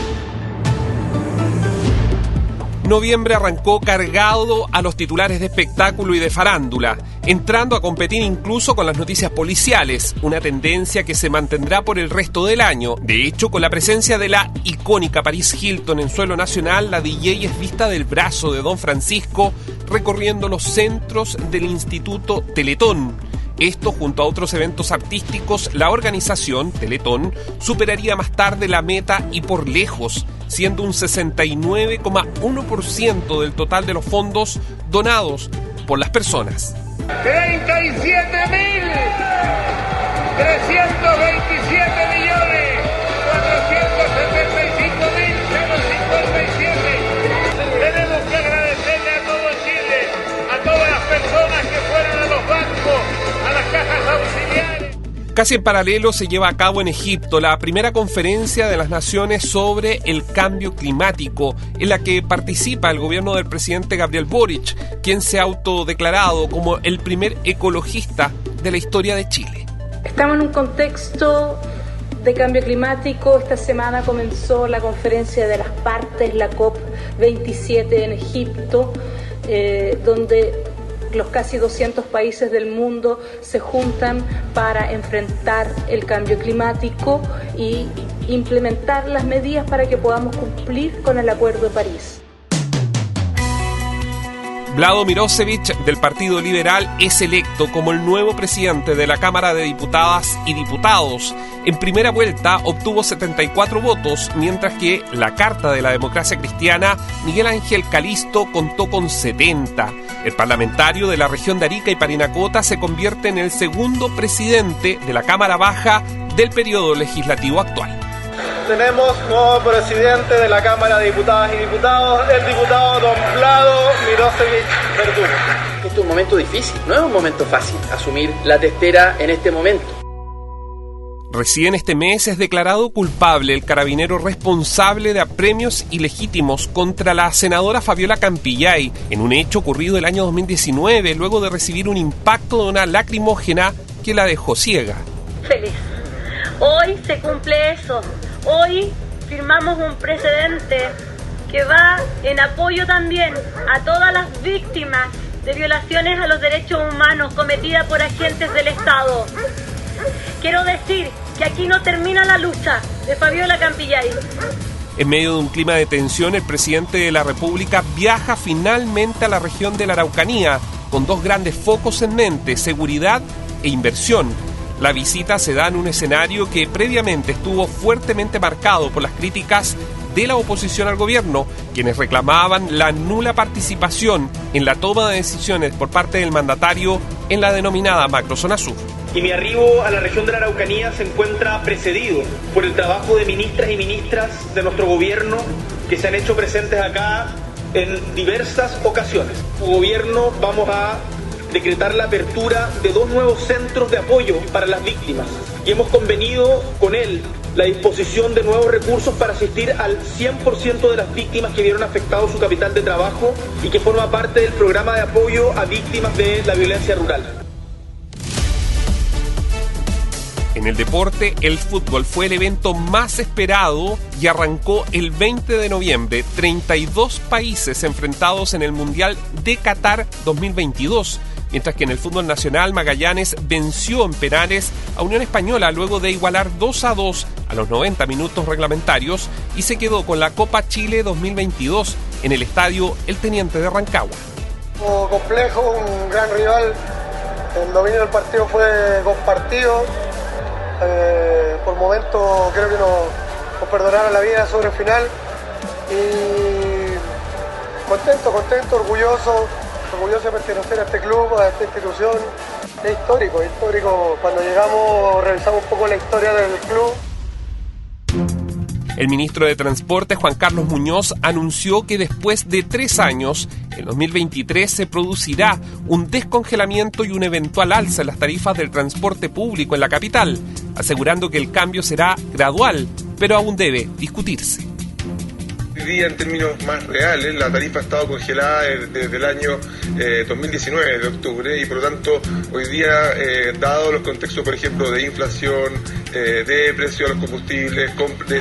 Noviembre arrancó cargado a los titulares de espectáculo y de farándula, entrando a competir incluso con las noticias policiales, una tendencia que se mantendrá por el resto del año. De hecho, con la presencia de la icónica Paris Hilton en suelo nacional, la DJ es vista del brazo de Don Francisco recorriendo los centros del Instituto Teletón. Esto, junto a otros eventos artísticos, la organización, Teletón, superaría más tarde la meta y por lejos, siendo un 69,1% del total de los fondos donados por las personas. 37.320.475.057. Tenemos que agradecerle a todo Chile, a todas las personas que fueron a los bancos, a las cajas auxiliares. Casi en paralelo se lleva a cabo en Egipto la primera conferencia de las naciones sobre el cambio climático, en la que participa el gobierno del presidente Gabriel Boric, quien se ha autodeclarado como el primer ecologista de la historia de Chile. Estamos en un contexto de cambio climático. Esta semana comenzó la conferencia de las partes, la COP27 en Egipto, donde los casi 200 países del mundo se juntan para enfrentar el cambio climático y implementar las medidas para que podamos cumplir con el Acuerdo de París. Vlado Mirosevic, del Partido Liberal, es electo como el nuevo presidente de la Cámara de Diputadas y Diputados. En primera vuelta obtuvo 74 votos, mientras que la Carta de la Democracia Cristiana, Miguel Ángel Calisto, contó con 70. El parlamentario de la región de Arica y Parinacota se convierte en el segundo presidente de la Cámara Baja del periodo legislativo actual. Tenemos nuevo presidente de la Cámara de Diputadas y Diputados, el diputado don Vlado Mirosevic Verdugo. Este es un momento difícil, no es un momento fácil asumir la testera en este momento. Recién este mes es declarado culpable el carabinero responsable de apremios ilegítimos contra la senadora Fabiola Campillay en un hecho ocurrido el año 2019, luego de recibir un impacto de una lacrimógena que la dejó ciega. Feliz. Hoy se cumple eso. Hoy firmamos un precedente que va en apoyo también a todas las víctimas de violaciones a los derechos humanos cometidas por agentes del Estado. Quiero decir que aquí no termina la lucha de Fabiola Campillay. En medio de un clima de tensión, el presidente de la República viaja finalmente a la región de la Araucanía, con dos grandes focos en mente: seguridad e inversión. La visita se da en un escenario que previamente estuvo fuertemente marcado por las críticas de la oposición al gobierno, quienes reclamaban la nula participación en la toma de decisiones por parte del mandatario en la denominada Macrozona Sur. Y mi arribo a la región de la Araucanía se encuentra precedido por el trabajo de ministras y ministras de nuestro gobierno que se han hecho presentes acá en diversas ocasiones. Como gobierno vamos a decretar la apertura de 2 nuevos centros de apoyo para las víctimas y hemos convenido con él la disposición de nuevos recursos para asistir al 100% de las víctimas que vieron afectado su capital de trabajo y que forma parte del programa de apoyo a víctimas de la violencia rural. En el deporte, el fútbol fue el evento más esperado y arrancó el 20 de noviembre. 32 países enfrentados en el Mundial de Qatar 2022. Mientras que en el fútbol nacional, Magallanes venció en penales a Unión Española luego de igualar 2-2 a los 90 minutos reglamentarios y se quedó con la Copa Chile 2022 en el estadio El Teniente de Rancagua. Complejo, un gran rival. El dominio del partido fue compartido. Por momentos creo que nos perdonaron la vida sobre el final. Y contento, orgulloso de pertenecer a este club, a esta institución. Es histórico. Cuando llegamos revisamos un poco la historia del club. El ministro de Transporte, Juan Carlos Muñoz, anunció que después de 3 años, en 2023 se producirá un descongelamiento y un eventual alza en las tarifas del transporte público en la capital, asegurando que el cambio será gradual, pero aún debe discutirse. Hoy día, en términos más reales, la tarifa ha estado congelada desde el año 2019, de octubre, y por lo tanto, hoy día, dado los contextos, por ejemplo, de inflación, de precio de los combustibles,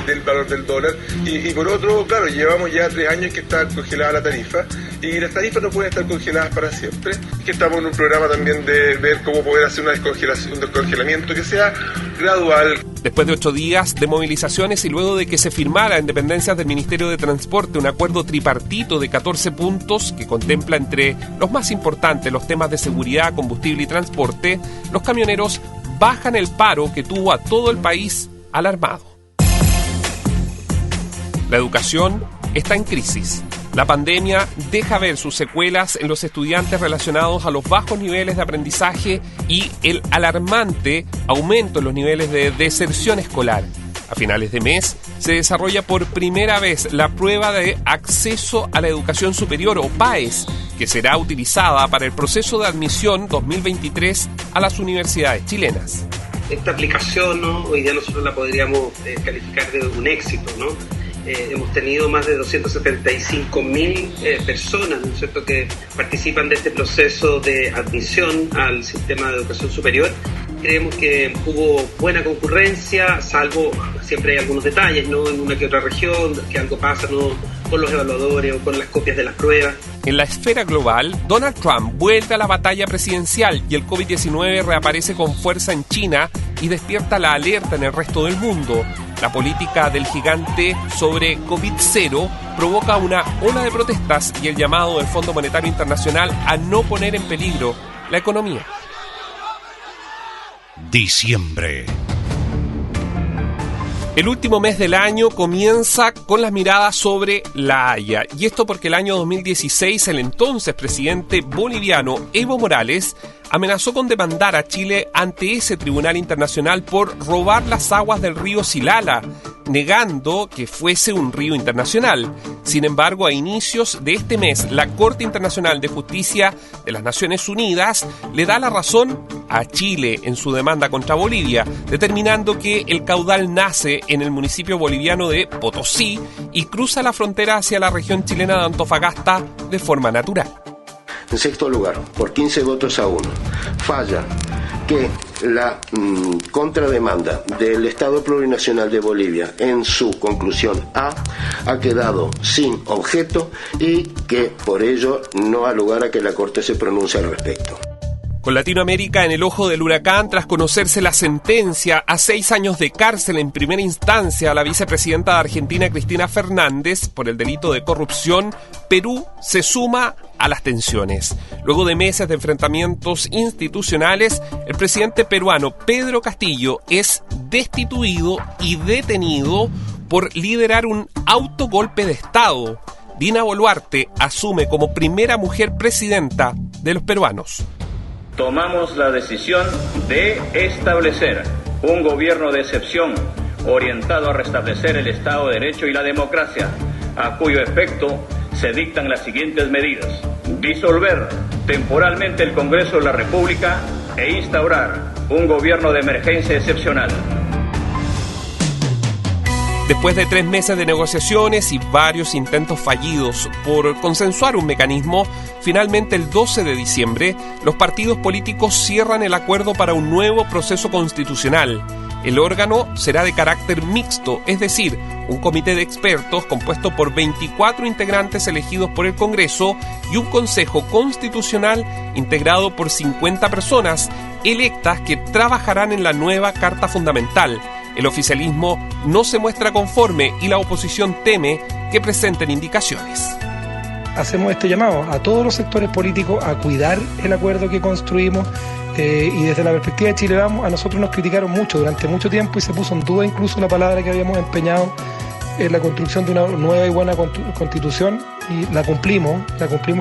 del valor del dólar, y por otro, claro, llevamos ya 3 años que está congelada la tarifa, y las tarifas no pueden estar congeladas para siempre. Que estamos en un programa también de ver cómo poder hacer un descongelamiento que sea gradual. Después de 8 días de movilizaciones y luego de que se firmara en dependencias del Ministerio de Transporte un acuerdo tripartito de 14 puntos que contempla entre los más importantes los temas de seguridad, combustible y transporte, los camioneros bajan el paro que tuvo a todo el país alarmado. La educación está en crisis. La pandemia deja ver sus secuelas en los estudiantes relacionados a los bajos niveles de aprendizaje y el alarmante aumento en los niveles de deserción escolar. A finales de mes se desarrolla por primera vez la prueba de acceso a la educación superior o PAES, que será utilizada para el proceso de admisión 2023 a las universidades chilenas. Esta aplicación, ¿no?, hoy día nosotros la podríamos calificar de un éxito, ¿no? Hemos tenido más de 275.000 personas, ¿no es cierto?, que participan de este proceso de admisión al sistema de educación superior. Creemos que hubo buena concurrencia, salvo siempre hay algunos detalles, ¿no?, en una que otra región, que algo pasa, ¿no?, con los evaluadores o con las copias de las pruebas. En la esfera global, Donald Trump vuelve a la batalla presidencial y el COVID-19 reaparece con fuerza en China y despierta la alerta en el resto del mundo. La política del gigante sobre COVID-0 provoca una ola de protestas y el llamado del Fondo Monetario Internacional a no poner en peligro la economía. Diciembre. El último mes del año comienza con las miradas sobre La Haya. Y esto porque el año 2016 el entonces presidente boliviano Evo Morales amenazó con demandar a Chile ante ese tribunal internacional por robar las aguas del río Silala, negando que fuese un río internacional. Sin embargo, a inicios de este mes, la Corte Internacional de Justicia de las Naciones Unidas le da la razón a Chile en su demanda contra Bolivia, determinando que el caudal nace en el municipio boliviano de Potosí y cruza la frontera hacia la región chilena de Antofagasta de forma natural. En sexto lugar, por 15 votos a 1, falla que la contrademanda del Estado Plurinacional de Bolivia en su conclusión A ha quedado sin objeto y que por ello no ha lugar a que la Corte se pronuncie al respecto. Con Latinoamérica en el ojo del huracán, tras conocerse la sentencia a 6 años de cárcel en primera instancia a la vicepresidenta de Argentina, Cristina Fernández, por el delito de corrupción, Perú se suma a las tensiones. Luego de meses de enfrentamientos institucionales, el presidente peruano Pedro Castillo es destituido y detenido por liderar un autogolpe de Estado. Dina Boluarte asume como primera mujer presidenta de los peruanos. Tomamos la decisión de establecer un gobierno de excepción orientado a restablecer el Estado de Derecho y la democracia, a cuyo efecto se dictan las siguientes medidas: disolver temporalmente el Congreso de la República e instaurar un gobierno de emergencia excepcional. Después de 3 meses de negociaciones y varios intentos fallidos por consensuar un mecanismo, finalmente el 12 de diciembre, los partidos políticos cierran el acuerdo para un nuevo proceso constitucional. El órgano será de carácter mixto, es decir, un comité de expertos compuesto por 24 integrantes elegidos por el Congreso y un Consejo Constitucional integrado por 50 personas electas que trabajarán en la nueva Carta Fundamental. El oficialismo no se muestra conforme y la oposición teme que presenten indicaciones. Hacemos este llamado a todos los sectores políticos a cuidar el acuerdo que construimos y desde la perspectiva de Chile Vamos, a nosotros nos criticaron mucho durante mucho tiempo y se puso en duda incluso la palabra que habíamos empeñado en la construcción de una nueva y buena constitución y la cumplimos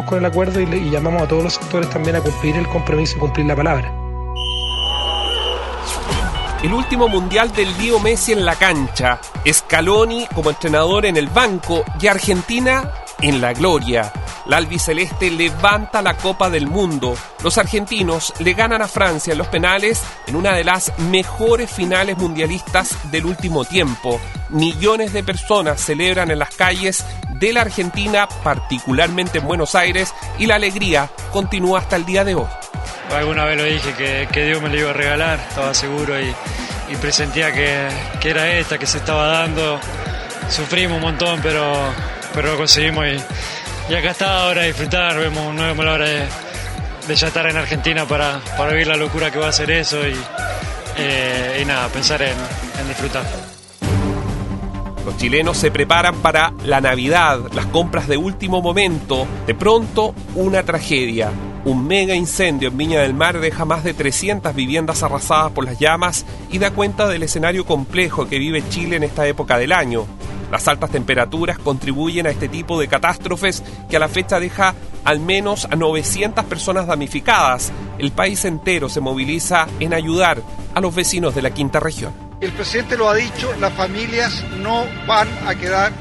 con el acuerdo y llamamos a todos los sectores también a cumplir el compromiso y cumplir la palabra. El último mundial del Lío Messi en la cancha, Scaloni como entrenador en el banco y Argentina en la gloria. La albiceleste levanta la Copa del Mundo. Los argentinos le ganan a Francia en los penales en una de las mejores finales mundialistas del último tiempo. Millones de personas celebran en las calles de la Argentina, particularmente en Buenos Aires, y la alegría continúa hasta el día de hoy. Alguna vez lo dije que Dios me lo iba a regalar, estaba seguro y presentía que era esta, que se estaba dando. Sufrimos un montón, pero lo conseguimos Y acá está ahora de disfrutar, no vemos la hora de ya estar en Argentina para vivir la locura que va a ser eso y nada, pensar en disfrutar. Los chilenos se preparan para la Navidad, las compras de último momento. De pronto, una tragedia. Un mega incendio en Viña del Mar deja más de 300 viviendas arrasadas por las llamas y da cuenta del escenario complejo que vive Chile en esta época del año. Las altas temperaturas contribuyen a este tipo de catástrofes que a la fecha deja al menos a 900 personas damnificadas. El país entero se moviliza en ayudar a los vecinos de la quinta región. El presidente lo ha dicho, las familias no van a quedar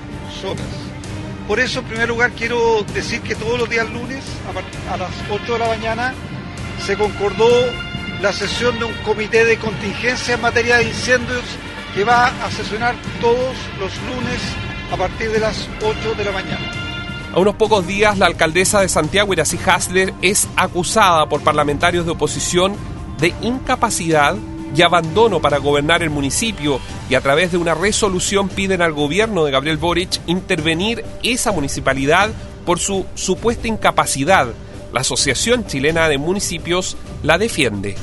solas. Por eso, en primer lugar, quiero decir que todos los días lunes, a las 8 de la mañana, se concordó la sesión de un comité de contingencia en materia de incendios que va a sesionar todos los lunes a partir de las 8 de la mañana. A unos pocos días, la alcaldesa de Santiago, Iracy Hasler, es acusada por parlamentarios de oposición de incapacidad y abandono para gobernar el municipio, y a través de una resolución piden al gobierno de Gabriel Boric intervenir esa municipalidad por su supuesta incapacidad. La Asociación Chilena de Municipios la defiende.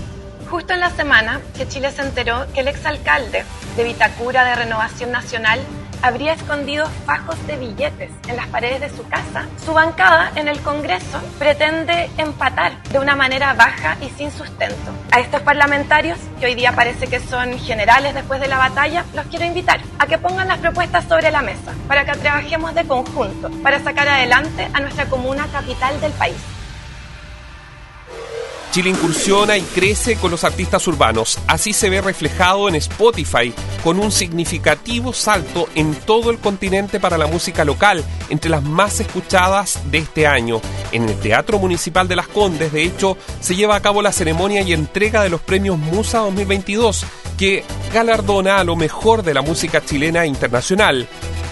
Justo en la semana que Chile se enteró que el exalcalde de Vitacura de Renovación Nacional habría escondido fajos de billetes en las paredes de su casa, su bancada en el Congreso pretende empatar de una manera baja y sin sustento. A estos parlamentarios, que hoy día parece que son generales después de la batalla, los quiero invitar a que pongan las propuestas sobre la mesa para que trabajemos de conjunto para sacar adelante a nuestra comuna capital del país. Chile incursiona y crece con los artistas urbanos. Así se ve reflejado en Spotify, con un significativo salto en todo el continente para la música local, entre las más escuchadas de este año. En el Teatro Municipal de Las Condes, de hecho, se lleva a cabo la ceremonia y entrega de los premios Musa 2022, que galardona a lo mejor de la música chilena e internacional.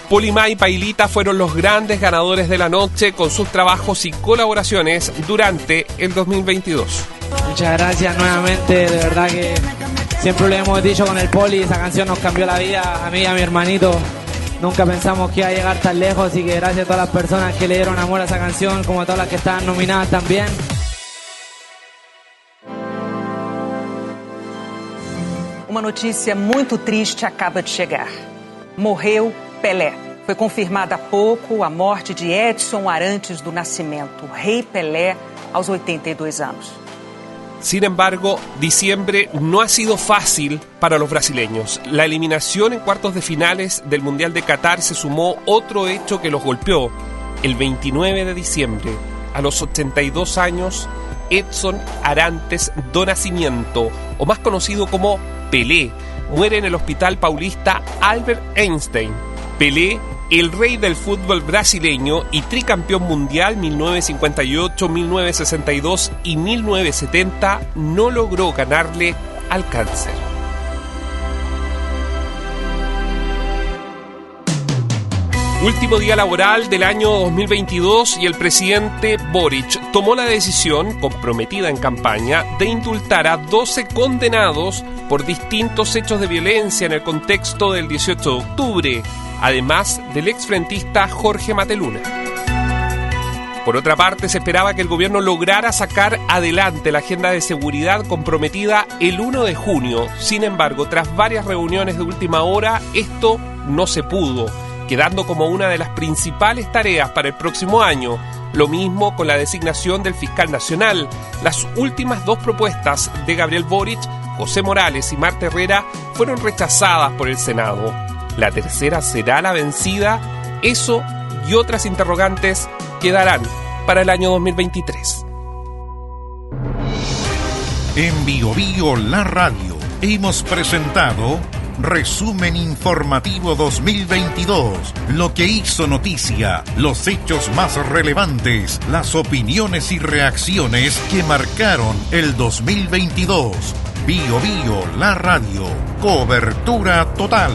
Polima y Pailita fueron los grandes ganadores de la noche con sus trabajos y colaboraciones durante el 2022. Muchas gracias nuevamente, de verdad que siempre lo hemos dicho con el Poli, esa canción nos cambió la vida a mí y a mi hermanito. Nunca pensamos que iba a llegar tan lejos, y que gracias a todas las personas que le dieron amor a esa canción, como a todas las que estaban nominadas también. Uma notícia muito triste acaba de chegar. Morreu Pelé. Foi confirmada há pouco a morte de Edson Arantes do Nascimento, o Rei Pelé, aos 82 años. Sin embargo, diciembre no ha sido fácil para los brasileños. La eliminación en cuartos de finales del Mundial de Qatar se sumó otro hecho que los golpeó. El 29 de diciembre, a los 82 años, Edson Arantes do Nascimento, o más conocido como Pelé, muere en el Hospital Paulista Albert Einstein. Pelé, el rey del fútbol brasileño y tricampeón mundial 1958, 1962 y 1970, no logró ganarle al cáncer. Último día laboral del año 2022 y el presidente Boric tomó la decisión, comprometida en campaña, de indultar a 12 condenados por distintos hechos de violencia en el contexto del 18 de octubre, además del exfrentista Jorge Mateluna. Por otra parte, se esperaba que el gobierno lograra sacar adelante la agenda de seguridad comprometida el 1 de junio. Sin embargo, tras varias reuniones de última hora, esto no se pudo, quedando como una de las principales tareas para el próximo año. Lo mismo con la designación del fiscal nacional. Las últimas dos propuestas de Gabriel Boric, José Morales y Marta Herrera, fueron rechazadas por el Senado. ¿La tercera será la vencida? Eso y otras interrogantes quedarán para el año 2023. En Bio Bio La Radio hemos presentado Resumen Informativo 2022, lo que hizo noticia, los hechos más relevantes, las opiniones y reacciones que marcaron el 2022. Bio Bio La Radio, cobertura total.